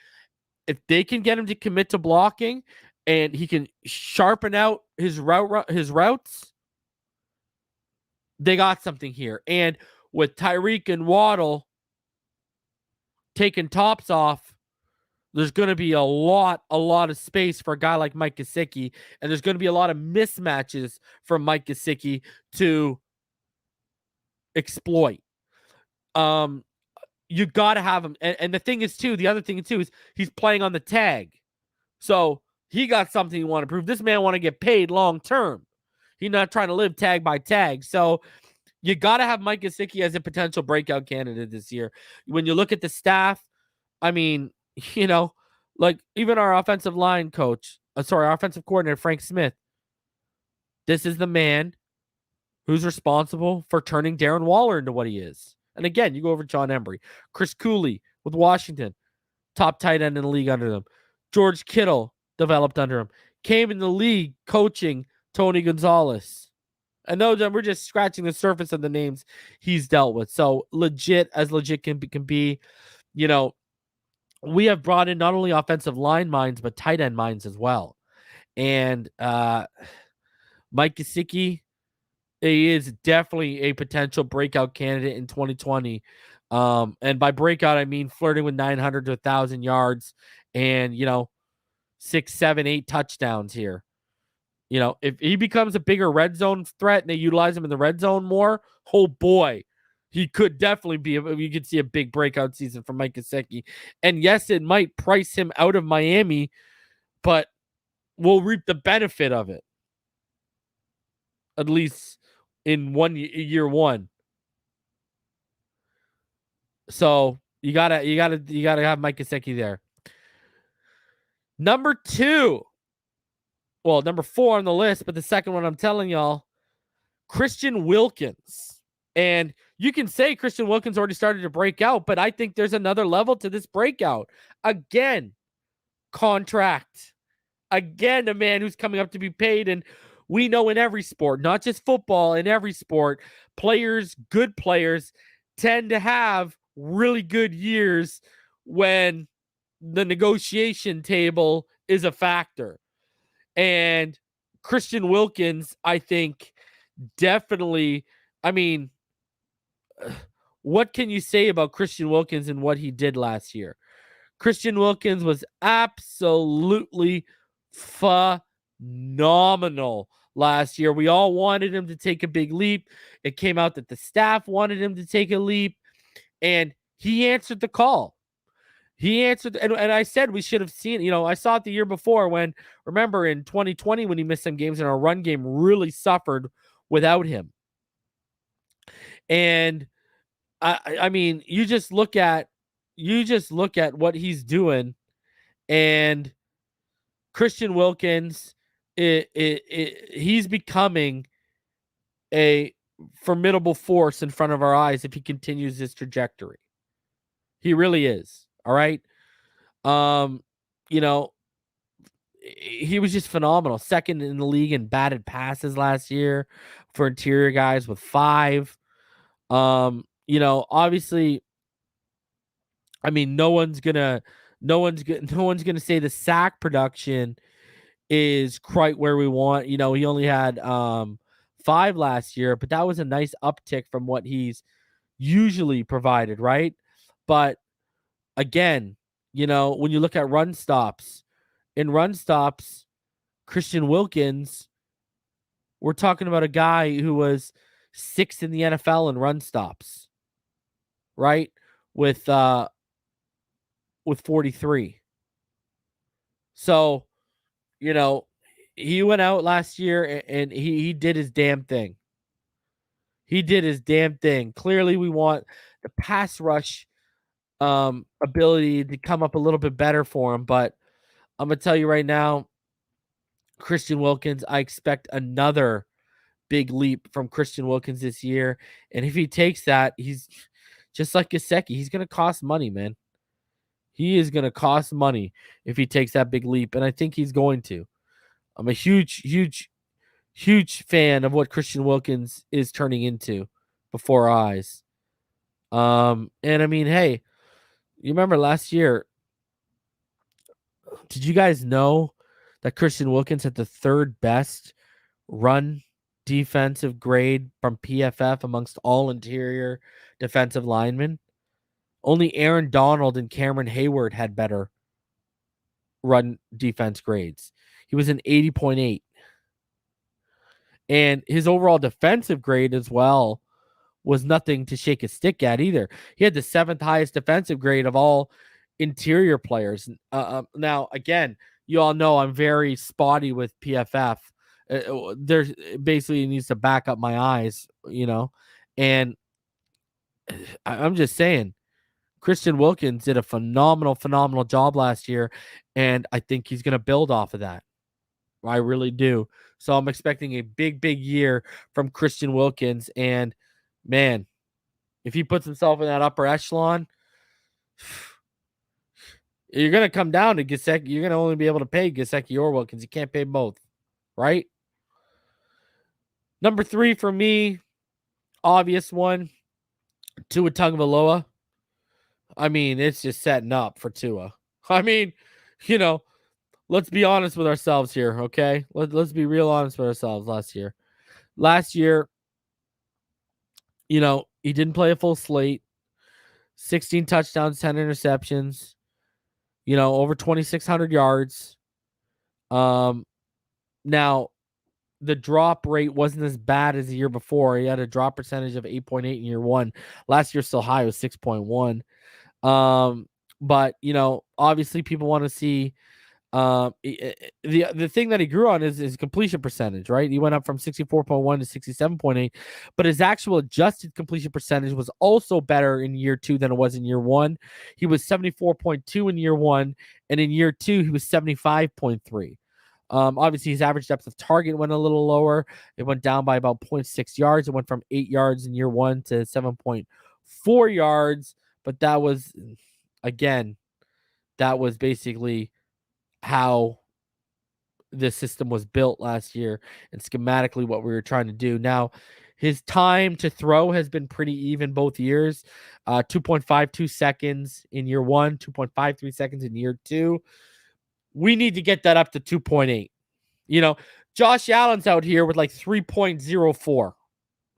If they can get him to commit to blocking and he can sharpen out his routes, they got something here. And with Tyreek and Waddle taking tops off, there's going to be a lot of space for a guy like Mike Gesicki, and there's going to be a lot of mismatches for Mike Gesicki to exploit. You got to have him. And the thing is, too, the other thing, too, is he's playing on the tag. So he got something he want to prove. This man want to get paid long term. He's not trying to live tag by tag. So you got to have Mike Gesicki as a potential breakout candidate this year. When you look at the staff, I mean, like even our offensive line coach, our offensive coordinator, Frank Smith, this is the man who's responsible for turning Darren Waller into what he is. And again, you go over John Embry, Chris Cooley with Washington, top tight end in the league under them. George Kittle developed under him, came in the league coaching Tony Gonzalez. And those, we're just scratching the surface of the names he's dealt with. So legit can be, we have brought in not only offensive line minds, but tight end minds as well. And Mike Gesicki, he is definitely a potential breakout candidate in 2020. And by breakout, I mean flirting with 900 to 1,000 yards and, 6, 7, 8 touchdowns here. If he becomes a bigger red zone threat and they utilize him in the red zone more, oh boy, he could definitely be. You could see a big breakout season for Mike Gesicki. And yes, it might price him out of Miami, but we'll reap the benefit of it, at least in year one. So you gotta have Mike Gesicki there. Number 4 on the list, but the second one I'm telling y'all, Christian Wilkins. And you can say Christian Wilkins already started to break out, but I think there's another level to this breakout. Again, contract. Again, a man who's coming up to be paid. And we know in every sport, not just football, in every sport, good players tend to have really good years when the negotiation table is a factor. And Christian Wilkins, I think, definitely, I mean, what can you say about Christian Wilkins and what he did last year? Christian Wilkins was absolutely phenomenal last year. We all wanted him to take a big leap. It came out that the staff wanted him to take a leap, and he answered the call. He answered, and I said we should have seen, I saw it the year before when, remember in 2020 when he missed some games and our run game really suffered without him. And I mean, you just look at what he's doing, and Christian Wilkins, he's becoming a formidable force in front of our eyes if he continues his trajectory. He really is. All right. He was just phenomenal. Second in the league in batted passes last year for interior guys with 5. Obviously, I mean, no one's gonna say the sack production is quite where we want. He only had 5 last year, but that was a nice uptick from what he's usually provided, right? But again, when you look at run stops, Christian Wilkins, we're talking about a guy who was 6th in the NFL in run stops, right? With 43. So, he went out last year and he did his damn thing. Clearly, we want the pass rush ability to come up a little bit better for him, but I'm going to tell you right now, Christian Wilkins, I expect another big leap from Christian Wilkins this year. And if he takes that, he's just like Gesicki. He's going to cost money, man. He is going to cost money if he takes that big leap. And I think he's going to. I'm a huge fan of what Christian Wilkins is turning into before our eyes. And I mean, hey, you remember last year, did you guys know that Christian Wilkins had the 3rd best run defensive grade from PFF amongst all interior defensive linemen? Only Aaron Donald and Cameron Hayward had better run defense grades. He was an 80.8. And his overall defensive grade as well was nothing to shake a stick at either. He had the 7th highest defensive grade of all interior players. Now, again, you all know I'm very spotty with PFF. There's basically needs to back up my eyes, and I'm just saying, Christian Wilkins did a phenomenal job last year, and I think he's going to build off of that. I really do. So I'm expecting a big year from Christian Wilkins, and man, if he puts himself in that upper echelon, you're going to come down to Gesicki. You're going to only be able to pay Gesicki or Wilkins. You can't pay both, right? Number 3 for me, obvious one, Tua Tagovailoa. I mean, it's just setting up for Tua. I mean, let's be honest with ourselves here, okay? Let's be real honest with ourselves Last year, he didn't play a full slate. 16 touchdowns, 10 interceptions, over 2,600 yards. Now, the drop rate wasn't as bad as the year before. He had a drop percentage of 8.8 in year 1. Last year, still high, was 6.1. But obviously people want to see the thing that he grew on is his completion percentage, right? He went up from 64.1 to 67.8, but his actual adjusted completion percentage was also better in year 2 than it was in year 1. He was 74.2 in year 1, and in year 2 he was 75.3. Obviously his average depth of target went a little lower. It went down by about 0.6 yards. It went from 8 yards in year 1 to 7.4 yards. But that was, again, basically how the system was built last year and schematically what we were trying to do. Now, His time to throw has been pretty even both years. 2.52 seconds in year 1, 2.53 seconds in year 2. We need to get that up to 2.8. You know, Josh Allen's out here with like 3.04.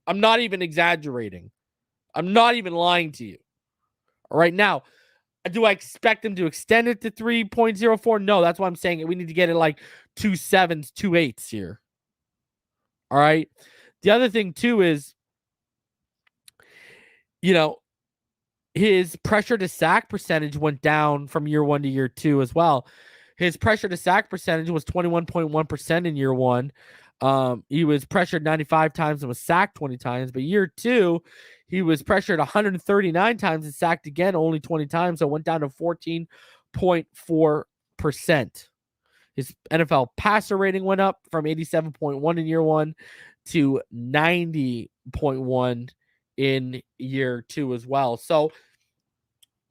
I'm not even exaggerating. I'm not even lying to you. All right, now, do I expect him to extend it to 3.04? No, that's why I'm saying it. We need to get it like 2.7s, 2.8s here. All right. The other thing, too, is, you know, his pressure to sack percentage went down from year 1 to year 2 as well. His pressure to sack percentage was 21.1% in year 1. He was pressured 95 times and was sacked 20 times. But year 2, he was pressured 139 times and sacked again only 20 times. So it went down to 14.4%. His NFL passer rating went up from 87.1 in year 1 to 90.1 in year 2 as well. So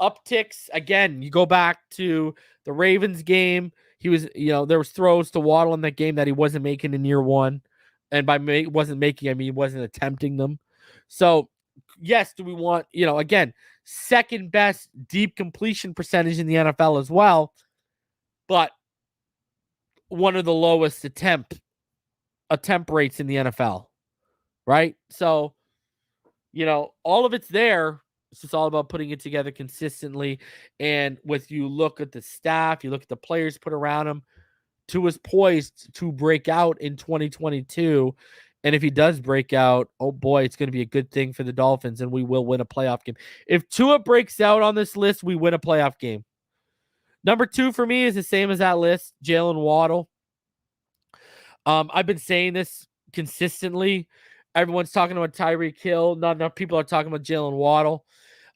upticks again. You go back to the Ravens game. He was, there was throws to Waddle in that game that he wasn't making in year 1, and by wasn't making, I mean he wasn't attempting them. So yes, do we want, again, second best deep completion percentage in the NFL as well, but one of the lowest attempt rates in the NFL, right? So, all of it's there. It's just all about putting it together consistently. And with you look at the staff, you look at the players put around him, Tua's poised to break out in 2022. And if he does break out, oh boy, it's going to be a good thing for the Dolphins, and we will win a playoff game. If Tua breaks out on this list, we win a playoff game. Number 2 for me is the same as that list, Jalen Waddle. I've been saying this consistently. Everyone's talking about Tyreek Hill. Not enough people are talking about Jalen Waddle.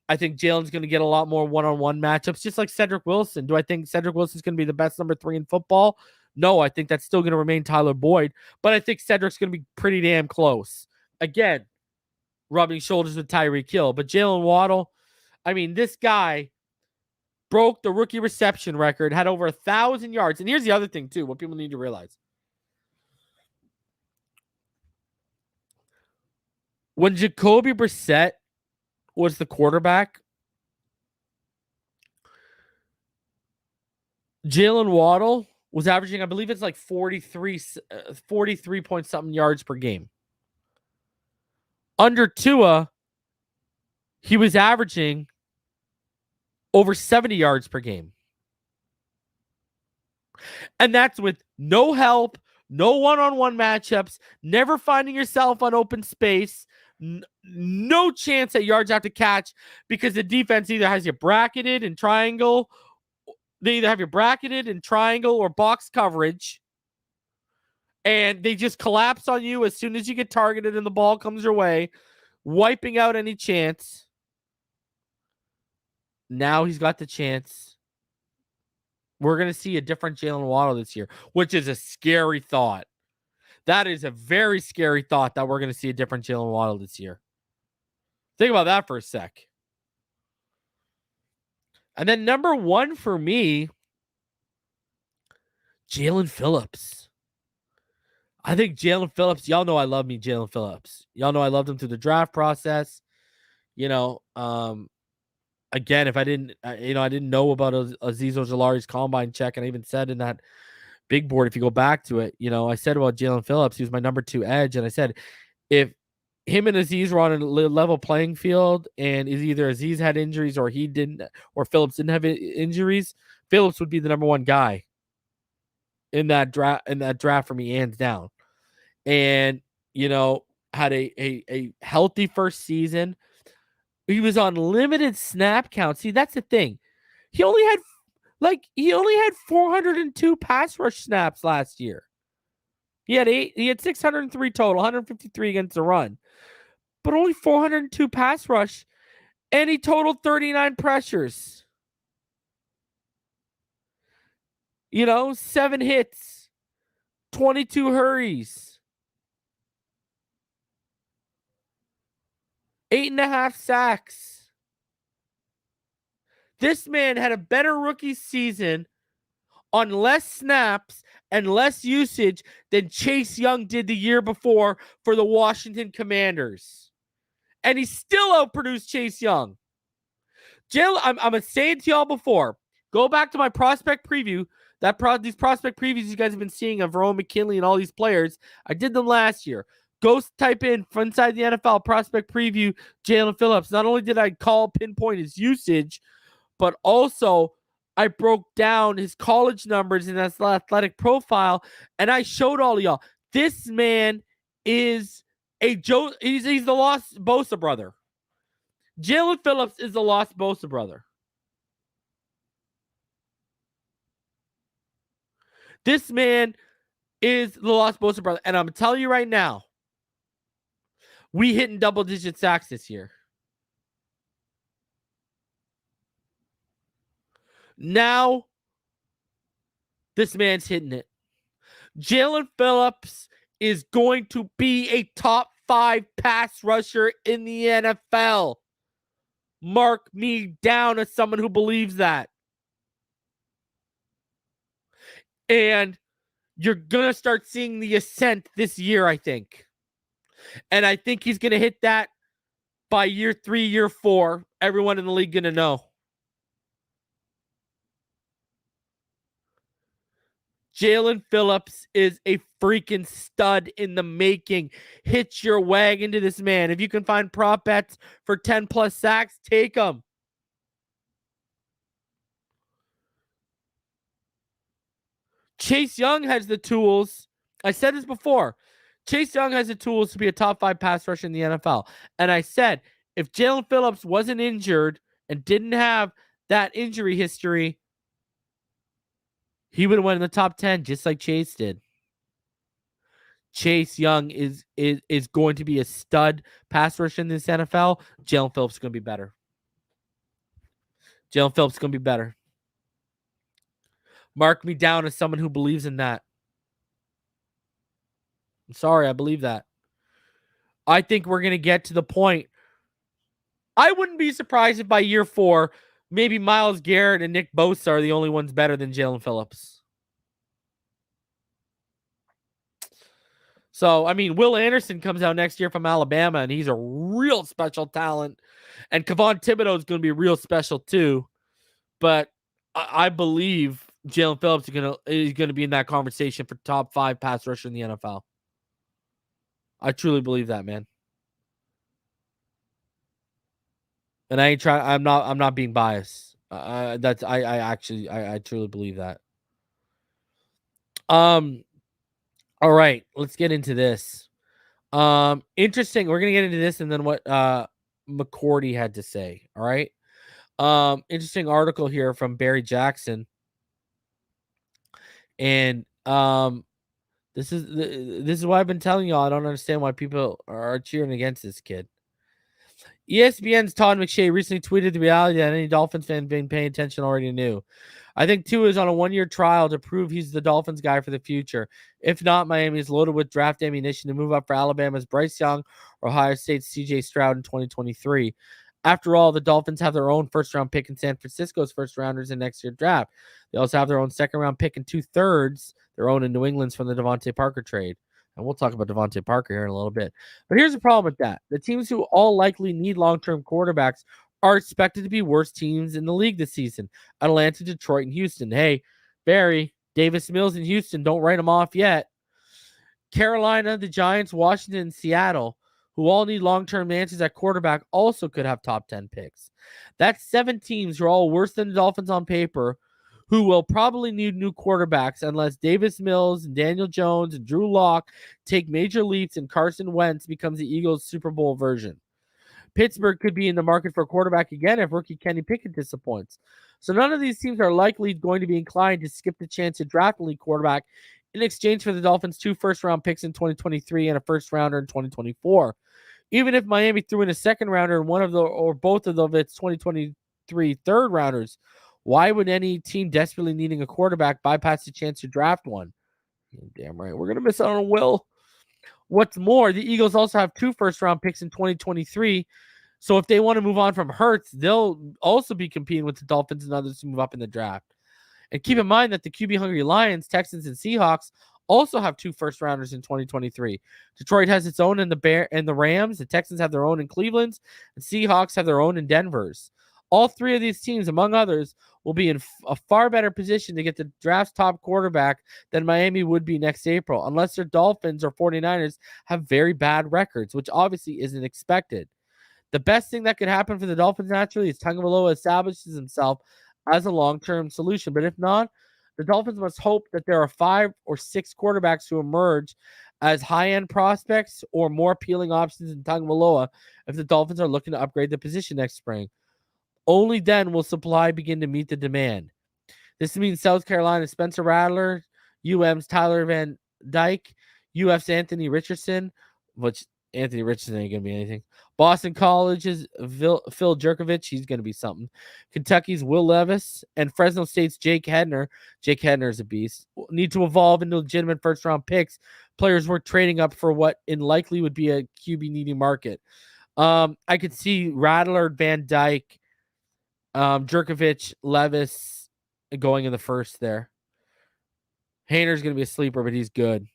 I think Jalen's going to get a lot more one-on-one matchups, just like Cedric Wilson. Do I think Cedric Wilson's going to be the best number 3 in football? No, I think that's still going to remain Tyler Boyd, but I think Cedric's going to be pretty damn close. Again, rubbing shoulders with Tyreek Hill. But Jalen Waddle, I mean, this guy broke the rookie reception record, had over 1,000 yards. And here's the other thing, too, what people need to realize. When Jacoby Brissett was the quarterback, Jalen Waddle was averaging, I believe it's like 43 point something yards per game. Under Tua, he was averaging over 70 yards per game. And that's with no help, no one-on-one matchups, never finding yourself on open space, no chance at yards after catch, because the defense either has you bracketed in triangle, they either have you bracketed in triangle or box coverage, and they just collapse on you as soon as you get targeted and the ball comes your way, wiping out any chance. Now he's got the chance. We're going to see a different Jalen Waddle this year, which is a scary thought. That is a very scary thought that we're going to see a different Jalen Waddle this year. Think about that for a sec. And then number 1 for me, Jalen Phillips. I think Jalen Phillips, y'all know I love me Jalen Phillips. Y'all know I loved him through the draft process. Again, if I didn't, I didn't know about Azeez Ojulari's combine check, and I even said in that big board, if you go back to it, I said about Jalen Phillips, he was my number 2 edge, and I said if him and Azeez were on a level playing field, and is either Azeez had injuries or he didn't, or Phillips didn't have injuries, Phillips would be the number 1 guy in that draft for me, hands down. And had a healthy first season. He was on limited snap count. See, that's the thing. He only had 402 pass rush snaps last year. He had 603 total, 153 against the run, but only 402 pass rush, and he totaled 39 pressures. 7 hits, 22 hurries, 8.5 sacks. This man had a better rookie season on less snaps and less usage than Chase Young did the year before for the Washington Commanders. And he still outproduced Chase Young. I'm going to say it to y'all before. Go back to my prospect preview. These prospect previews you guys have been seeing of Verone McKinley and all these players. I did them last year. Go type in Inside the NFL prospect preview Jaelan Phillips. Not only did I pinpoint his usage, but also I broke down his college numbers and his athletic profile, and I showed all of y'all. This man is he's the lost Bosa brother. Jaelan Phillips is the lost Bosa brother. This man is the lost Bosa brother. And I'm telling you right now, we hitting double-digit sacks this year. Now, this man's hitting it. Jaelan Phillips is going to be a top 5 pass rusher in the NFL. Mark me down as someone who believes that. And you're going to start seeing the ascent this year, I think. And I think he's going to hit that by year 3, year 4. Everyone in the league going to know. Jaelan Phillips is a freaking stud in the making. Hitch your wagon to this man. If you can find prop bets for 10 plus sacks, take them. Chase Young has the tools. I said this before. Chase Young has the tools to be a top 5 pass rusher in the NFL. And I said, if Jaelan Phillips wasn't injured and didn't have that injury history, he would have went in the top 10 just like Chase did. Chase Young is going to be a stud pass rusher in this NFL. Jaelan Phillips is going to be better. Jaelan Phillips is going to be better. Mark me down as someone who believes in that. I'm sorry, I believe that. I think we're going to get to the point. I wouldn't be surprised if by year 4, maybe Myles Garrett and Nick Bosa are the only ones better than Jaelan Phillips. So, I mean, Will Anderson comes out next year from Alabama, and he's a real special talent. And Kayvon Thibodeau is going to be real special too. But I believe Jaelan Phillips is going to be in that conversation for top 5 pass rusher in the NFL. I truly believe that, man. And I'm not being biased. I truly believe that. All right, let's get into this. Interesting. We're gonna get into this and then what McCourty had to say. All right. Interesting article here from Barry Jackson. And this is why I've been telling y'all. I don't understand why people are cheering against this kid. ESPN's Todd McShay recently tweeted the reality that any Dolphins fan been paying attention already knew. I think Tua is on a 1-year trial to prove he's the Dolphins guy for the future. If not, Miami is loaded with draft ammunition to move up for Alabama's Bryce Young or Ohio State's C.J. Stroud in 2023. After all, the Dolphins have their own first-round pick in San Francisco's first-rounders in next year's draft. They also have their own second-round pick in 2/3, their own in New England's from the Devontae Parker trade. And we'll talk about Devontae Parker here in a little bit. But here's the problem with that. The teams who all likely need long-term quarterbacks are expected to be worse teams in the league this season. Atlanta, Detroit, and Houston. Hey, Barry, Davis Mills and Houston, don't write them off yet. Carolina, the Giants, Washington, and Seattle, who all need long-term answers at quarterback, also could have top 10 picks. That's 7 teams who are all worse than the Dolphins on paper, who will probably need new quarterbacks unless Davis Mills and Daniel Jones and Drew Lock take major leaps and Carson Wentz becomes the Eagles' Super Bowl version. Pittsburgh could be in the market for a quarterback again if rookie Kenny Pickett disappoints. So none of these teams are likely going to be inclined to skip the chance to draft a league quarterback in exchange for the Dolphins' 2 first-round picks in 2023 and a first-rounder in 2024. Even if Miami threw in a second-rounder and one of the or both of its 2023 third-rounders, why would any team desperately needing a quarterback bypass the chance to draft one? Damn right. We're going to miss out on Will. What's more, the Eagles also have 2 first-round picks in 2023. So if they want to move on from Hurts, they'll also be competing with the Dolphins and others to move up in the draft. And keep in mind that the QB hungry Lions, Texans, and Seahawks also have 2 first rounders in 2023. Detroit has its own in the Rams. The Texans have their own in Cleveland's, and Seahawks have their own in Denver's. All 3 of these teams, among others, will be in a far better position to get the draft's top quarterback than Miami would be next April, unless their Dolphins or 49ers have very bad records, which obviously isn't expected. The best thing that could happen for the Dolphins naturally is Tagovailoa establishes himself as a long-term solution. But if not, the Dolphins must hope that there are 5 or 6 quarterbacks who emerge as high-end prospects or more appealing options in Tagovailoa if the Dolphins are looking to upgrade the position next spring. Only then will supply begin to meet the demand. This means South Carolina's Spencer Rattler, UM's Tyler Van Dyke, UF's Anthony Richardson, which Anthony Richardson ain't going to be anything. Boston College's Phil Jerkovich, he's going to be something. Kentucky's Will Levis and Fresno State's Jake Hedner. Jake Hedner is a beast. Need to evolve into legitimate first-round picks. Players were trading up for what in likely would be a QB-needy market. I could see Rattler, Van Dyke, Jerkovich, Levis going in the first there. Hayner's going to be a sleeper, but he's good.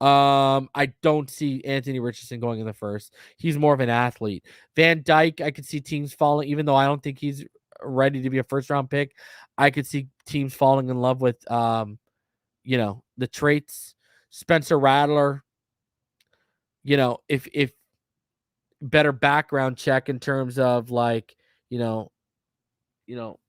I don't see Anthony Richardson going in the first. He's more of an athlete. Van Dyke, I could see teams falling, even though I don't think he's ready to be a first-round pick. I could see teams falling in love with, the traits. Spencer Rattler, if better background check in terms of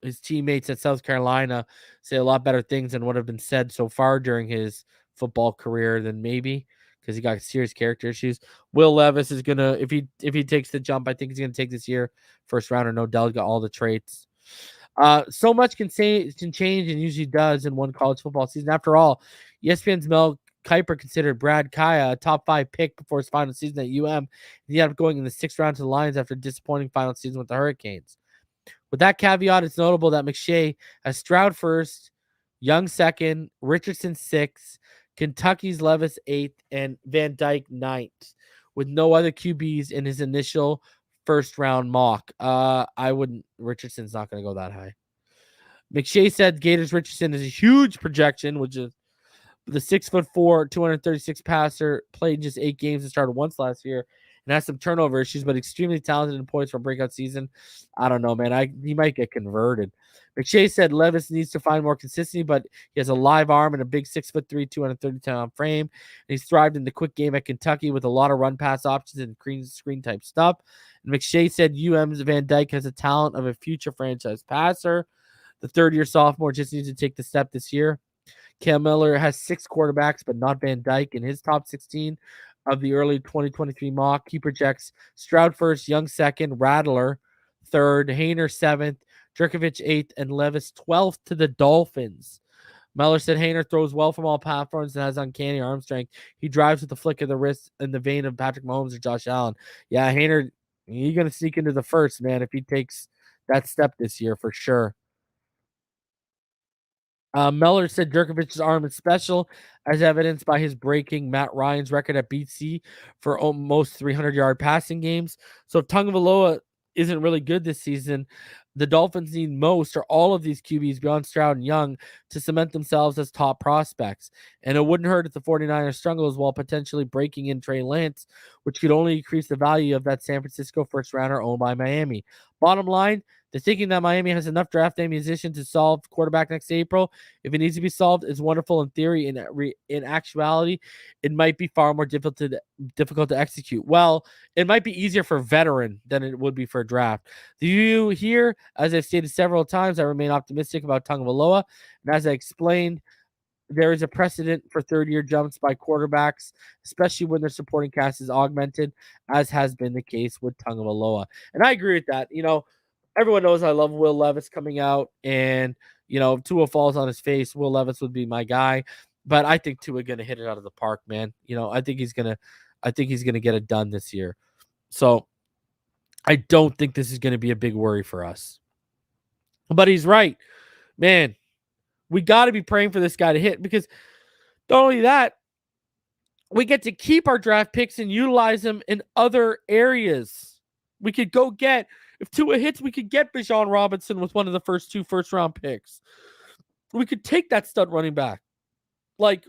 his teammates at South Carolina say a lot better things than what have been said so far during his football career than maybe because he got serious character issues. Will Levis is gonna if he takes the jump, I think he's gonna take this year. First rounder, no doubt, got all the traits. So much can change and usually does in one college football season. After all, ESPN's Mel Kiper considered Brad Kaya a top 5 pick before his final season at UM. He ended up going in the 6th round to the Lions after a disappointing final season with the Hurricanes. With that caveat, it's notable that McShay has Stroud first, Young second, Richardson 6th, Kentucky's Levis 8th, and Van Dyke 9th, with no other QBs in his initial first-round mock. Richardson's not going to go that high. McShay said Gators Richardson is a huge projection, which is the 6'4", 236 passer, played just 8 games and started once last year. And has some turnover issues, but extremely talented in points for a breakout season. I don't know, man. He might get converted. McShay said Levis needs to find more consistency, but he has a live arm and a big 6'3", 230-pound frame. And he's thrived in the quick game at Kentucky with a lot of run-pass options and screen type stuff. And McShay said UM's Van Dyke has the talent of a future franchise passer. The third-year sophomore just needs to take the step this year. Cam Miller has 6 quarterbacks, but not Van Dyke in his top 16 of the early 2023 mock. He projects Stroud first, Young second, Rattler third, Hayner 7th, Jerkovich 8th, and Levis 12th to the Dolphins. Miller said Hayner throws well from all platforms and has uncanny arm strength. He drives with the flick of the wrist in the vein of Patrick Mahomes or Josh Allen. Yeah, Hayner, he's going to sneak into the first, man, if he takes that step this year for sure. Miller said Jerkovich's arm is special, as evidenced by his breaking Matt Ryan's record at BC for almost 300-yard passing games. So if Tagovailoa isn't really good this season, the Dolphins need most or all of these QBs beyond Stroud and Young to cement themselves as top prospects. And it wouldn't hurt if the 49ers struggles while potentially breaking in Trey Lance, which could only increase the value of that San Francisco first rounder owned by Miami. Bottom line, they're thinking that Miami has enough draft ammunition to solve quarterback next April. If it needs to be solved, it's wonderful in theory. In actuality, it might be far more difficult to execute. Well, it might be easier for a veteran than it would be for a draft. The view here, as I've stated several times, I remain optimistic about Tagovailoa. And as I explained, there is a precedent for third-year jumps by quarterbacks, especially when their supporting cast is augmented, as has been the case with Tagovailoa. And I agree with that. Everyone knows I love Will Levis coming out, and if Tua falls on his face, Will Levis would be my guy. But I think Tua gonna hit it out of the park, man. I think he's gonna get it done this year. So I don't think this is gonna be a big worry for us. But he's right, man. We got to be praying for this guy to hit, because not only that, we get to keep our draft picks and utilize them in other areas. We could go get. If Tua hits, we could get Bijan Robinson with one of the first 2 first-round picks. we could take that stud running back. Like,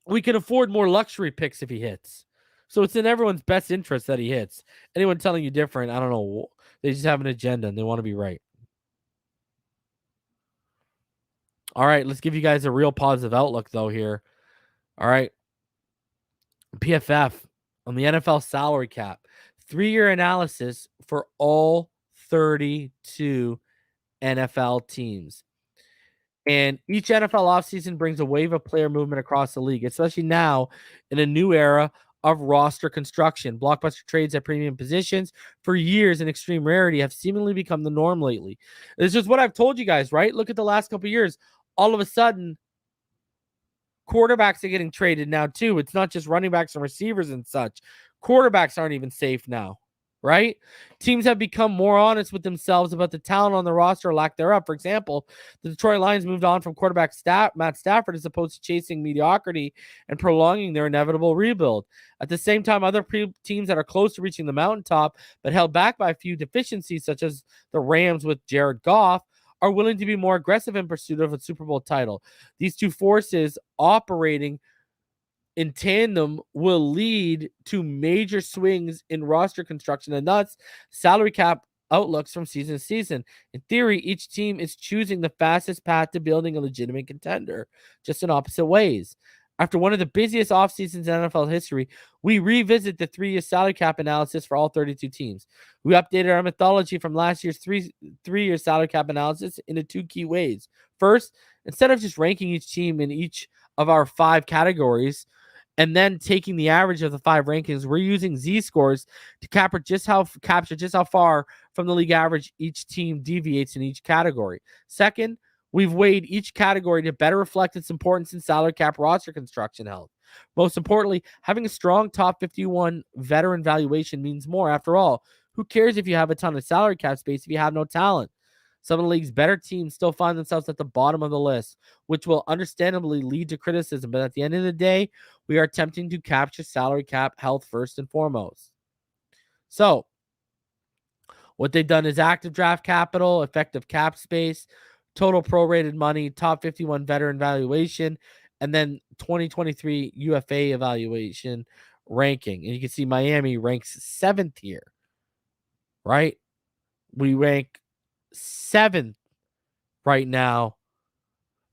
we can afford more luxury picks if he hits. So it's in everyone's best interest that he hits. Anyone telling you different, I don't know. They just have an agenda and they want to be right. All right, let's give you guys a real positive outlook, though, here. All right. PFF on the NFL salary cap. 3-year analysis for all 32 NFL teams. And each NFL offseason brings a wave of player movement across the league, especially now in a new era of roster construction. Blockbuster trades at premium positions for years in extreme rarity have seemingly become the norm lately. This is what I've told you guys, right? Look at the last couple of years. All of a sudden, quarterbacks are getting traded now too. It's not just running backs and receivers and such. Quarterbacks aren't even safe now, right? Teams have become more honest with themselves about the talent on the roster or lack thereof. For example, the Detroit Lions moved on from quarterback Matt Stafford as opposed to chasing mediocrity and prolonging their inevitable rebuild. At the same time, other teams that are close to reaching the mountaintop but held back by a few deficiencies, such as the Rams with Jared Goff, are willing to be more aggressive in pursuit of a Super Bowl title. These two forces operating in tandem will lead to major swings in roster construction and thus salary cap outlooks from season to season. In theory, each team is choosing the fastest path to building a legitimate contender, just in opposite ways. After one of the busiest off seasons in NFL history, we revisit the 3-year salary cap analysis for all 32 teams. We updated our methodology from last year's three-year salary cap analysis into 2 key ways. First, instead of just ranking each team in each of our 5 categories and then taking the average of the 5 rankings, we're using Z-scores to capture just how far from the league average each team deviates in each category. Second, we've weighed each category to better reflect its importance in salary cap roster construction health. Most importantly, having a strong top 51 veteran valuation means more. After all, who cares if you have a ton of salary cap space if you have no talent? Some of the league's better teams still find themselves at the bottom of the list, which will understandably lead to criticism. But at the end of the day, we are attempting to capture salary cap health first and foremost. So, what they've done is active draft capital, effective cap space, total prorated money, top 51 veteran valuation, and then 2023 UFA evaluation ranking. And you can see Miami ranks 7th here, right? We rank 7th right now.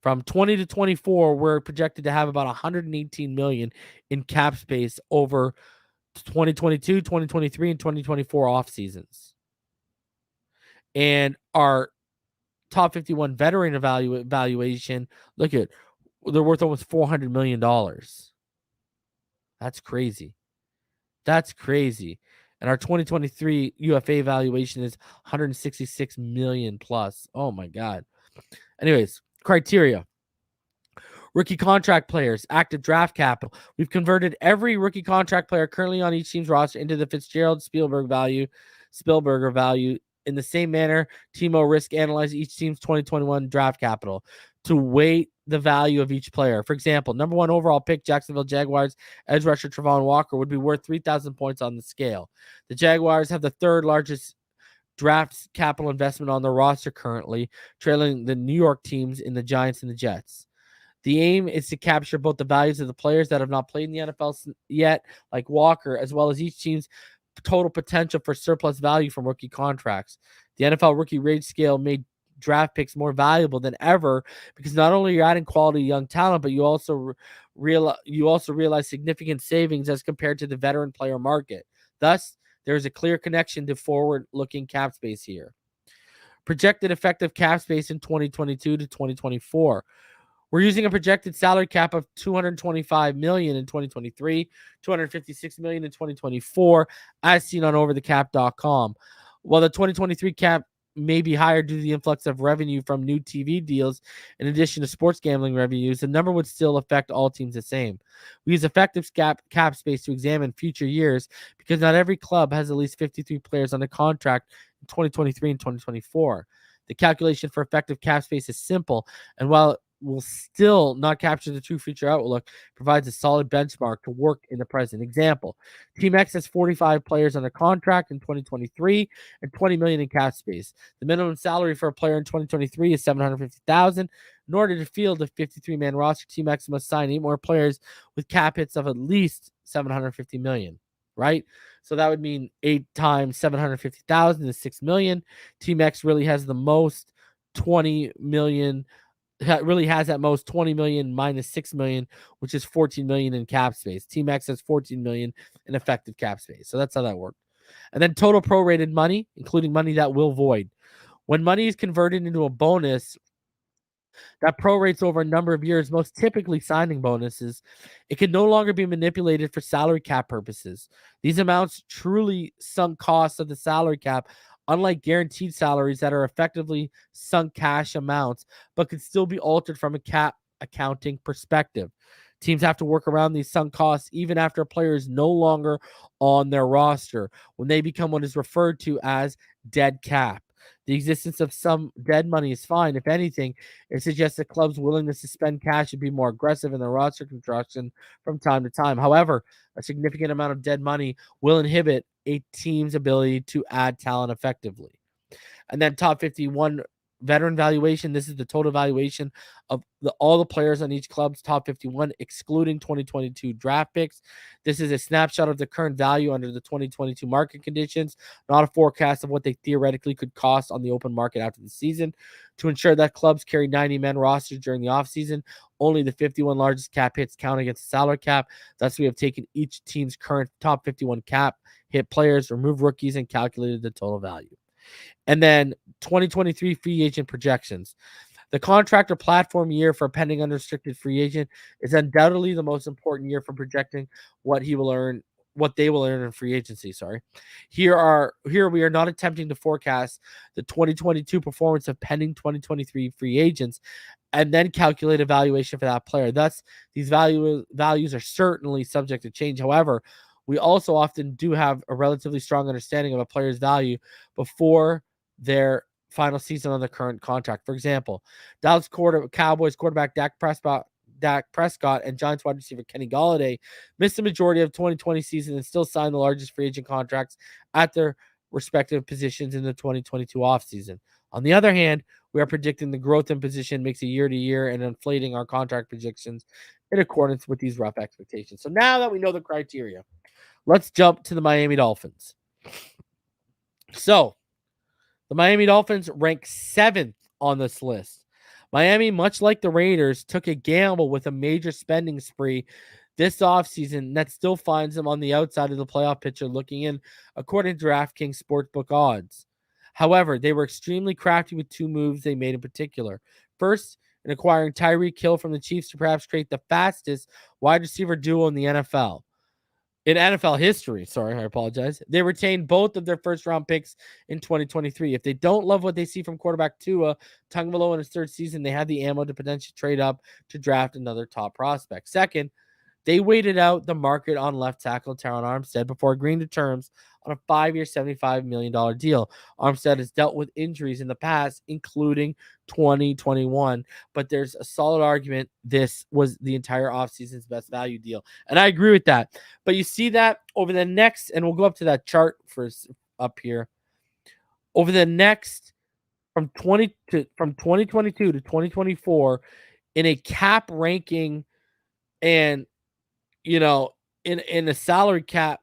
From 20 to 24, we're projected to have about 118 million in cap space over 2022, 2023, and 2024 off seasons. And our top 51 veteran evaluation, look at, they're worth almost $400 million. That's crazy. That's crazy. And our 2023 UFA valuation is 166 million plus. Oh my God. Anyways, criteria. Rookie contract players, active draft capital. We've converted every rookie contract player currently on each team's roster into the Fitzgerald Spielberger value. In the same manner, Timo Risk analyzed each team's 2021 draft capital to weight the value of each player. For example, number 1 overall pick, Jacksonville Jaguars edge rusher Travon Walker would be worth 3,000 points on the scale. The Jaguars have the 3rd largest draft capital investment on their roster currently, trailing the New York teams in the Giants and the Jets. The aim is to capture both the values of the players that have not played in the NFL yet, like Walker, as well as each team's total potential for surplus value from rookie contracts. The NFL rookie rate scale made draft picks more valuable than ever because not only you're adding quality young talent, but you also realize significant savings as compared to the veteran player market. Thus, there is a clear connection to forward-looking cap space here. Projected effective cap space in 2022 to 2024. We're using a projected salary cap of $225 million in 2023, $256 million in 2024, as seen on overthecap.com. While the 2023 cap may be higher due to the influx of revenue from new TV deals in addition to sports gambling revenues, the number would still affect all teams the same. We use effective cap space to examine future years because not every club has at least 53 players under contract in 2023 and 2024. The calculation for effective cap space is simple, and while will still not capture the true future outlook, provides a solid benchmark to work in the present. Example, Team X has 45 players under contract in 2023 and 20 million in cap space. The minimum salary for a player in 2023 is 750,000. In order to field a 53-man roster, Team X must sign 8 more players with cap hits of at least 750 million, right? So that would mean 8 times 750,000 is 6 million. Team X really has the most 20 million, really has at most 20 million minus 6 million, which is 14 million in cap space. Team X has 14 million in effective cap space. So that's how that worked. And then total prorated money, including money that will void. When money is converted into a bonus that prorates over a number of years, most typically signing bonuses, it can no longer be manipulated for salary cap purposes. These amounts truly sunk costs of the salary cap, unlike guaranteed salaries that are effectively sunk cash amounts, but can still be altered from a cap accounting perspective. Teams have to work around these sunk costs even after a player is no longer on their roster, when they become what is referred to as dead cap. The existence of some dead money is fine. If anything, it suggests that clubs' willingness to spend cash should be more aggressive in their roster construction from time to time. However, a significant amount of dead money will inhibit a team's ability to add talent effectively. And then top 51 veteran valuation. This is the total valuation of all the players on each club's top 51, excluding 2022 draft picks. This is a snapshot of the current value under the 2022 market conditions, not a forecast of what they theoretically could cost on the open market after the season. To ensure that clubs carry 90-man rosters during the offseason, only the 51 largest cap hits count against the salary cap. Thus, we have taken each team's current top 51 cap hit players, removed rookies, and calculated the total value. And then 2023 free agent projections. The contract or platform year for a pending unrestricted free agent is undoubtedly the most important year for projecting what they will earn in free agency. Here we are not attempting to forecast the 2022 performance of pending 2023 free agents and then calculate a valuation for that player. Thus, these values are certainly subject to change. However, we also often do have a relatively strong understanding of a player's value before their final season on the current contract. For example, Dallas Cowboys quarterback Dak Prescott and Giants wide receiver Kenny Golladay missed the majority of 2020 season and still signed the largest free agent contracts at their respective positions in the 2022 offseason. On the other hand, we are predicting the growth in position makes it year to year and inflating our contract projections in accordance with these rough expectations. So now that we know the criteria, let's jump to the Miami Dolphins. So, the Miami Dolphins rank 7th on this list. Miami, much like the Raiders, took a gamble with a major spending spree this offseason that still finds them on the outside of the playoff picture looking in, according to DraftKings Sportsbook odds. However, they were extremely crafty with 2 moves they made in particular. First, in acquiring Tyreek Hill from the Chiefs to perhaps create the fastest wide receiver duo in the NFL. In NFL history, I apologize. They retained both of their first-round picks in 2023. If they don't love what they see from quarterback Tua Tagovailoa in his 3rd season, they have the ammo to potentially trade up to draft another top prospect. Second, they waited out the market on left tackle Terron Armstead before agreeing to terms on a 5-year, $75 million deal. Armstead has dealt with injuries in the past, including 2021, but there's a solid argument this was the entire offseason's best value deal. And I agree with that. But you see that over the next, and we'll go up to that chart for up here, over the next from 2022 to 2024 in a cap ranking and in a salary cap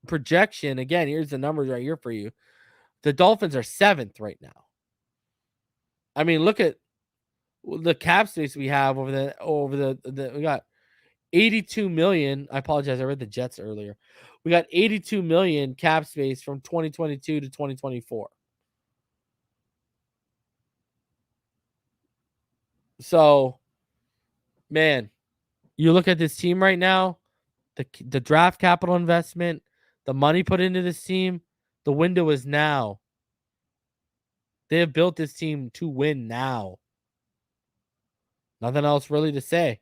projection, again, here's the numbers right here for you. The Dolphins are 7th right now. I mean, look at the cap space we have over the we got 82 million. I apologize, I read the Jets earlier. We got 82 million cap space from 2022 to 2024. So, man, you look at this team right now, the draft capital investment, the money put into this team, the window is now. They have built this team to win now. Nothing else really to say.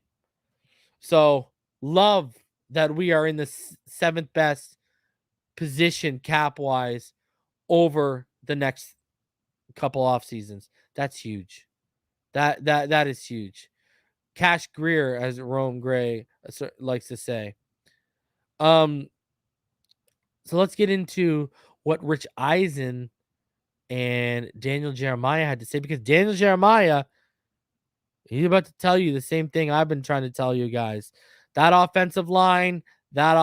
So, love that we are in the 7th best position cap-wise over the next couple off seasons. That's huge. That is huge. Cash Greer, as Rome Gray likes to say. So let's get into what Rich Eisen and Daniel Jeremiah had to say, because Daniel Jeremiah, he's about to tell you the same thing I've been trying to tell you guys. That offensive line, all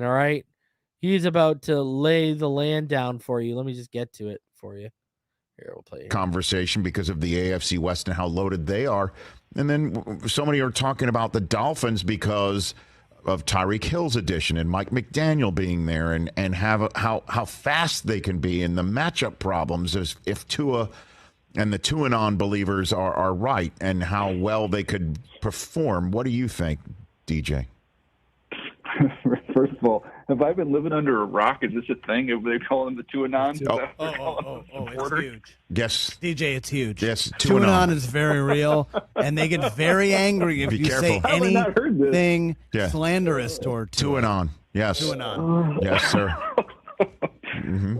right? He's about to lay the land down for you. Let me just get to it for you. Here, we'll play it. Conversation because of the AFC West and how loaded they are. And then so many are talking about the Dolphins because of Tyreek Hill's addition and Mike McDaniel being there, and how fast they can be, and the matchup problems if Tua and the Tuanon believers are right, and how well they could perform. What do you think, DJ? First of all, have I been living under a rock? Is this a thing? Are they calling them the Tuanon? It's huge. Yes. DJ, it's huge. Yes, Tuanon is very real, and they get very angry if Be you careful. say How have I not heard this? anything Yeah. slanderous toward Tuanon. Yes. Tuanon. Yes, sir.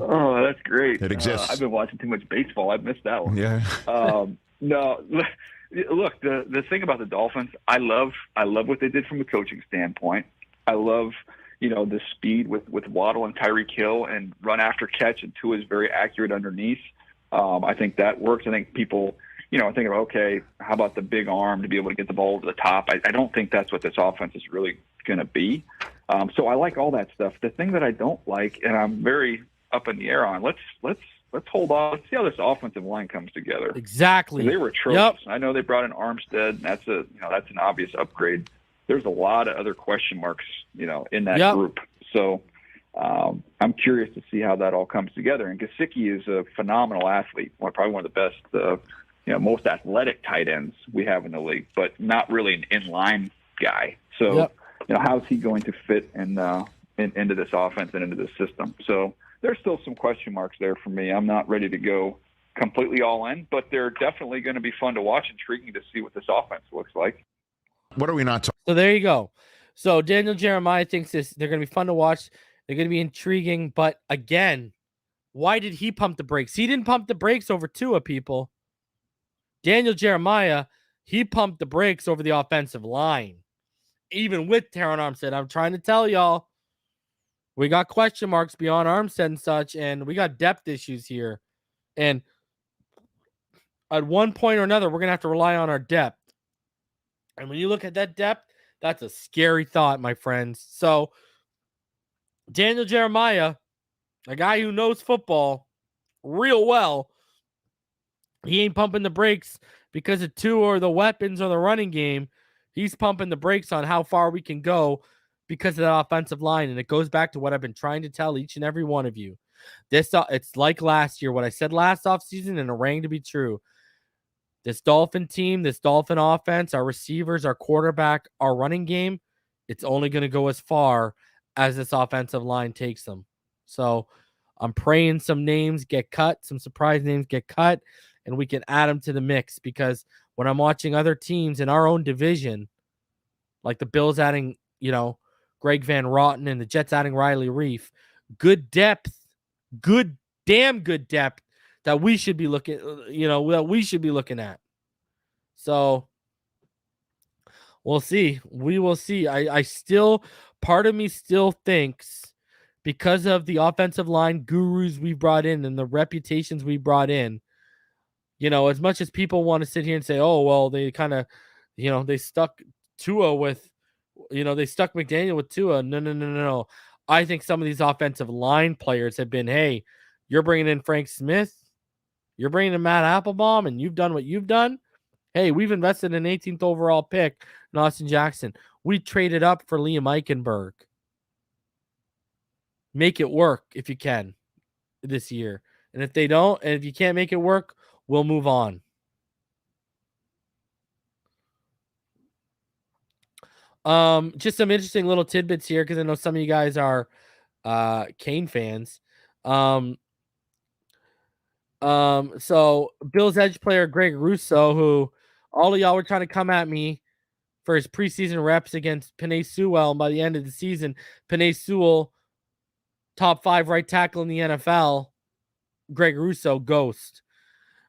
Oh, that's great. It exists. I've been watching too much baseball. I've missed that one. Yeah. No, look, the thing about the Dolphins, I love what they did from a coaching standpoint. I love, the speed with Waddle and Tyreek Hill and run after catch, and Tua is very accurate underneath. I think that works. I think people, are thinking, okay, how about the big arm to be able to get the ball over the top? I don't think that's what this offense is really going to be. So I like all that stuff. The thing that I don't like, and I'm very up in the air on, let's hold on. Let's see how this offensive line comes together. Exactly. They were atrocious. Yep. I know they brought in Armstead, and that's an obvious upgrade. There's a lot of other question marks, in that group. So I'm curious to see how that all comes together. And Gesicki is a phenomenal athlete, probably one of the best, most athletic tight ends we have in the league, but not really an in-line guy. So, how's he going to fit into this offense and into this system? So there's still some question marks there for me. I'm not ready to go completely all in, but they're definitely going to be fun to watch, intriguing to see what this offense looks like. What are we not talking? So there you go. So Daniel Jeremiah thinks they're going to be fun to watch. They're going to be intriguing. But again, why did he pump the brakes? He didn't pump the brakes over Tua, people. Daniel Jeremiah, he pumped the brakes over the offensive line. Even with Terron Armstead, I'm trying to tell y'all, we got question marks beyond Armstead and such, and we got depth issues here. And at one point or another, we're going to have to rely on our depth. And when you look at that depth, that's a scary thought, my friends. So, Daniel Jeremiah, a guy who knows football real well, he ain't pumping the brakes because of Tua or the weapons or the running game. He's pumping the brakes on how far we can go because of that offensive line. And it goes back to what I've been trying to tell each and every one of you. It's like last year, what I said last offseason, and it rang to be true. This Dolphin team, this Dolphin offense, our receivers, our quarterback, our running game, it's only going to go as far as this offensive line takes them. So I'm praying some names get cut, some surprise names get cut, and we can add them to the mix, because when I'm watching other teams in our own division, like the Bills adding, Greg Van Roten and the Jets adding Riley Reef, good depth, damn good depth that we should be looking, at. So we'll see. We will see. Part of me still thinks, because of the offensive line gurus we brought in and the reputations we brought in, as much as people want to sit here and say, oh, well, they kind of, they stuck Tua with, they stuck McDaniel with Tua. No. I think some of these offensive line players have been, hey, you're bringing in Frank Smith, you're bringing in Matt Applebaum, and you've done what you've done. Hey, we've invested an 18th overall pick in Austin Jackson. We traded up for Liam Eichenberg. Make it work if you can this year. And if they don't, and if you can't make it work, we'll move on. Just some interesting little tidbits here, because I know some of you guys are Kane fans. So Bills edge player Greg Rousseau, who all of y'all were trying to come at me for his preseason reps against Penei Sewell, and by the end of the season, Penei Sewell, top 5 right tackle in the NFL, Greg Rousseau, ghost.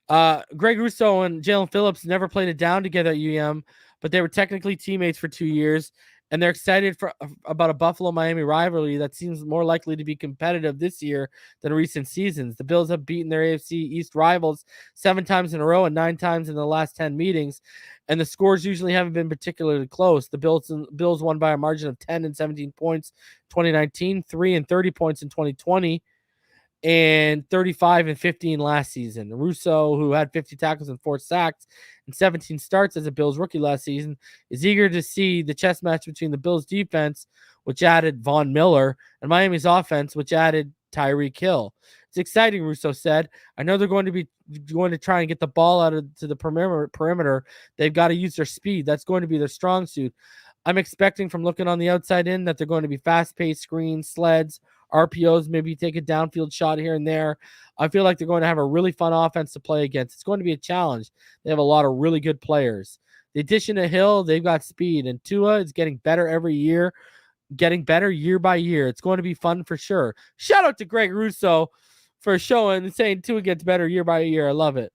Greg Rousseau and Jalen Phillips never played it down together at UM, but they were technically teammates for 2 years, and they're excited about a Buffalo-Miami rivalry that seems more likely to be competitive this year than recent seasons. The Bills have beaten their AFC East rivals 7 times in a row and 9 times in the last 10 meetings, and the scores usually haven't been particularly close. The Bills won by a margin of 10 and 17 points in 2019, 3 and 30 points in 2020, and 35 and 15 last season. Russo, who had 50 tackles and 4 sacks and 17 starts as a Bills rookie last season, is eager to see the chess match between the Bills defense, which added Von Miller, and Miami's offense, which added Tyreek Hill. It's exciting, Russo said. I know they're going to try and get the ball out to the perimeter. They've got to use their speed. That's going to be their strong suit. I'm expecting from looking on the outside in that they're going to be fast-paced screens, sleds, RPOs, maybe take a downfield shot here and there. I feel like they're going to have a really fun offense to play against. It's going to be a challenge. They have a lot of really good players. The addition of Hill, they've got speed, and Tua is getting better every year, getting better year by year. It's going to be fun for sure. Shout out to Greg Rousseau for showing and saying Tua gets better year by year. I love it.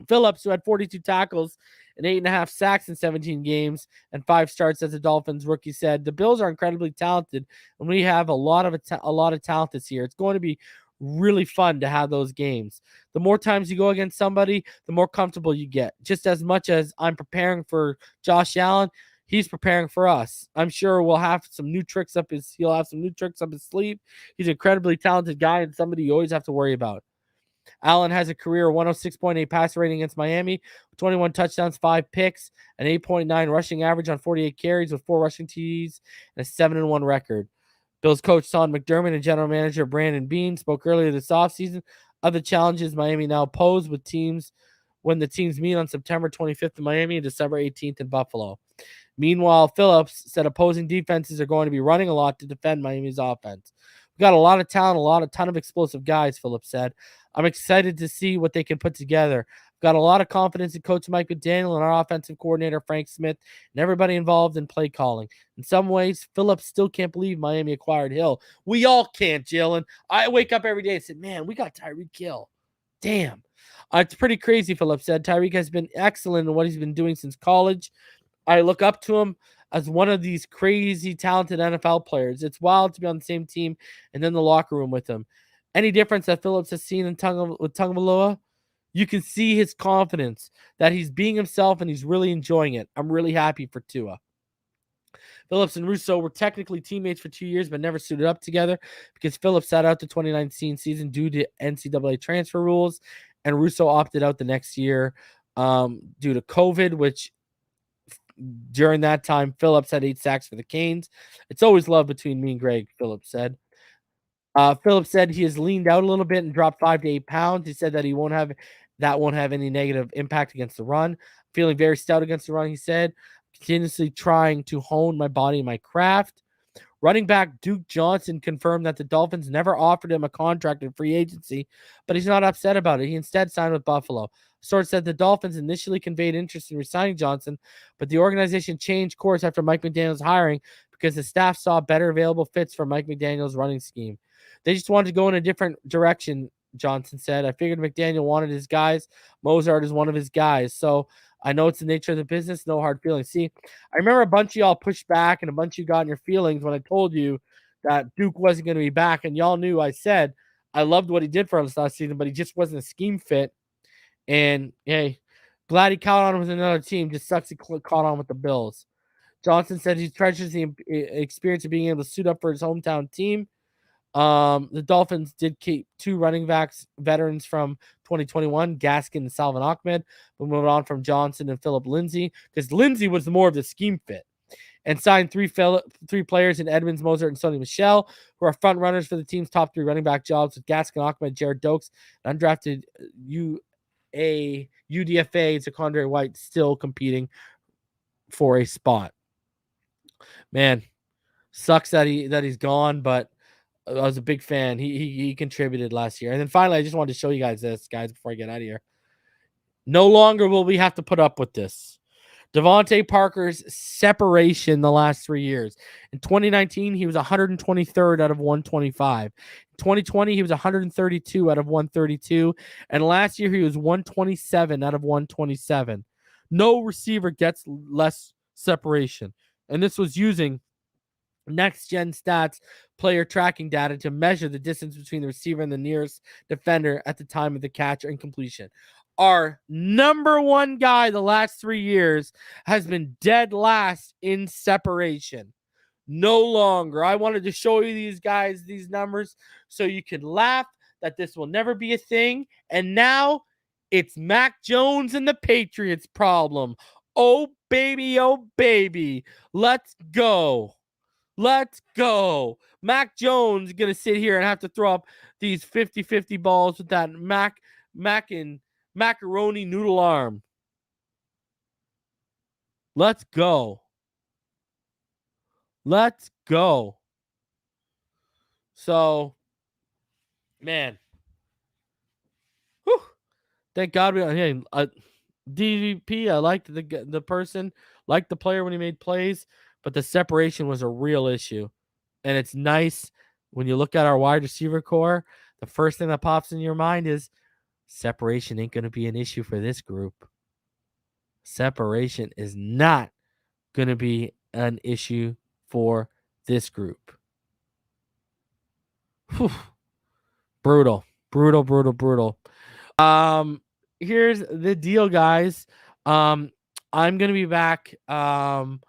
Phillips, who had 42 tackles and 8.5 sacks in 17 games and 5 starts as a Dolphins rookie, said the Bills are incredibly talented, and we have a lot of talent this year. It's going to be really fun to have those games. The more times you go against somebody, the more comfortable you get. Just as much as I'm preparing for Josh Allen, he's preparing for us. I'm sure he'll have some new tricks up his sleeve. He's an incredibly talented guy and somebody you always have to worry about. Allen has a career 106.8 passer rating against Miami, 21 touchdowns, 5 picks, an 8.9 rushing average on 48 carries with 4 rushing TDs, and a 7-1 record. Bills coach Sean McDermott and general manager Brandon Beane spoke earlier this offseason of the challenges Miami now pose with teams when the teams meet on September 25th in Miami and December 18th in Buffalo. Meanwhile, Phillips said opposing defenses are going to be running a lot to defend Miami's offense. We got a lot of talent, ton of explosive guys, Phillips said. I'm excited to see what they can put together. I've got a lot of confidence in Coach Mike McDaniel and our offensive coordinator, Frank Smith, and everybody involved in play calling. In some ways, Phillips still can't believe Miami acquired Hill. We all can't, Jalen. I wake up every day and say, man, we got Tyreek Hill. Damn. It's pretty crazy, Phillips said. Tyreek has been excellent in what he's been doing since college. I look up to him as one of these crazy talented NFL players. It's wild to be on the same team and then the locker room with him. Any difference that Phillips has seen with Tagovailoa? You can see his confidence that he's being himself and he's really enjoying it. I'm really happy for Tua. Phillips and Russo were technically teammates for 2 years, but never suited up together because Phillips sat out the 2019 season due to NCAA transfer rules, and Russo opted out the next year due to COVID, which during that time, Phillips had 8 sacks for the Canes. It's always love between me and Greg, Phillips said. Phillips said he has leaned out a little bit and dropped 5 to 8 pounds. He said that won't have any negative impact against the run. Feeling very stout against the run, he said. Continuously trying to hone my body and my craft. Running back Duke Johnson confirmed that the Dolphins never offered him a contract in free agency, but he's not upset about it. He instead signed with Buffalo. Source said the Dolphins initially conveyed interest in resigning Johnson, but the organization changed course after Mike McDaniel's hiring because the staff saw better available fits for Mike McDaniel's running scheme. They just wanted to go in a different direction, Johnson said. I figured McDaniel wanted his guys. Mozart is one of his guys. So I know it's the nature of the business. No hard feelings. See, I remember a bunch of y'all pushed back and a bunch of you got in your feelings when I told you that Duke wasn't going to be back. And y'all knew I said I loved what he did for us last season, but he just wasn't a scheme fit. And, hey, glad he caught on with another team. Just sucks he caught on with the Bills. Johnson said he treasures the experience of being able to suit up for his hometown team. The Dolphins did keep 2 running backs veterans from 2021, Gaskin and Salvin Ahmed, but moved on from Johnson and Philip Lindsay because Lindsay was more of the scheme fit, and signed 3 players in Edmonds, Mozart, and Sonny Michel, who are front runners for the team's top 3 running back jobs with Gaskin Ahmed, Jared Dokes, and undrafted UDFA Zaquandre White still competing for a spot. Man, sucks that he's gone, but I was a big fan. He contributed last year. And then finally, I just wanted to show you guys this, guys, before I get out of here. No longer will we have to put up with this. Devontae Parker's separation the last 3 years. In 2019, he was 123rd out of 125. In 2020, he was 132 out of 132. And last year, he was 127 out of 127. No receiver gets less separation. And this was using next-gen stats player tracking data to measure the distance between the receiver and the nearest defender at the time of the catch and completion. Our number one guy the last 3 years has been dead last in separation. No longer. I wanted to show you these guys, these numbers, so you can laugh that this will never be a thing. And now it's Mac Jones and the Patriots problem. Oh, baby. Let's go. Let's go. Mac Jones is going to sit here and have to throw up these 50-50 balls with that macaroni noodle arm. Let's go. Let's go. So, man. Whew. Thank God we DVP. I liked the person, liked the player when he made plays, but the separation was a real issue. And it's nice when you look at our wide receiver core, the first thing that pops in your mind is separation ain't going to be an issue for this group. Separation is not going to be an issue for this group. Whew. Brutal. Here's the deal, guys. I'm going to be back. I'm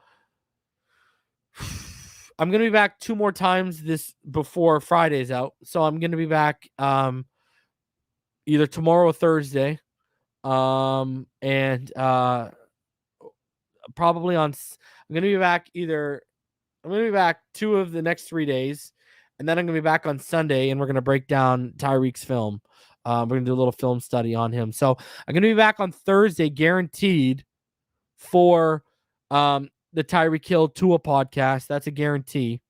going to be back 2 more times this before Friday's out. So I'm going to be back either tomorrow or Thursday. And probably on I'm going to be back 2 of the next 3 days, and then I'm going to be back on Sunday, and we're going to break down Tyreek's film. We're going to do a little film study on him. So I'm going to be back on Thursday, guaranteed, for the Tyreek Hill Tua podcast. That's a guarantee.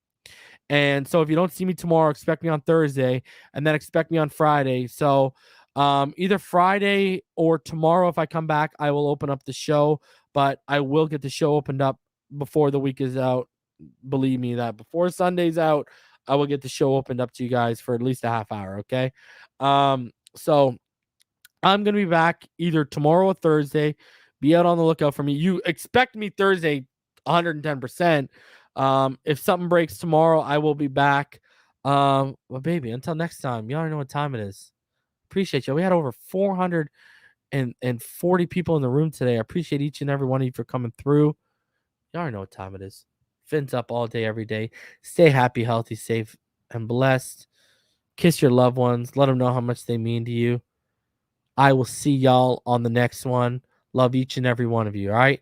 And so if you don't see me tomorrow, expect me on Thursday, and then expect me on Friday. So either Friday or tomorrow, if I come back, I will open up the show, but I will get the show opened up before the week is out. Believe me that before Sunday's out, I will get the show opened up to you guys for at least a half hour. Okay. So I'm going to be back either tomorrow or Thursday. Be out on the lookout for me. You expect me Thursday 110%. If something breaks tomorrow, I will be back. Well, baby, until next time, you already know what time it is. Appreciate you. We had over 440 people in the room today. I appreciate each and every one of you for coming through. You already know what time it is. Fins up all day, every day. Stay happy, healthy, safe, and blessed. Kiss your loved ones. Let them know how much they mean to you. I will see y'all on the next one. Love each and every one of you, all right?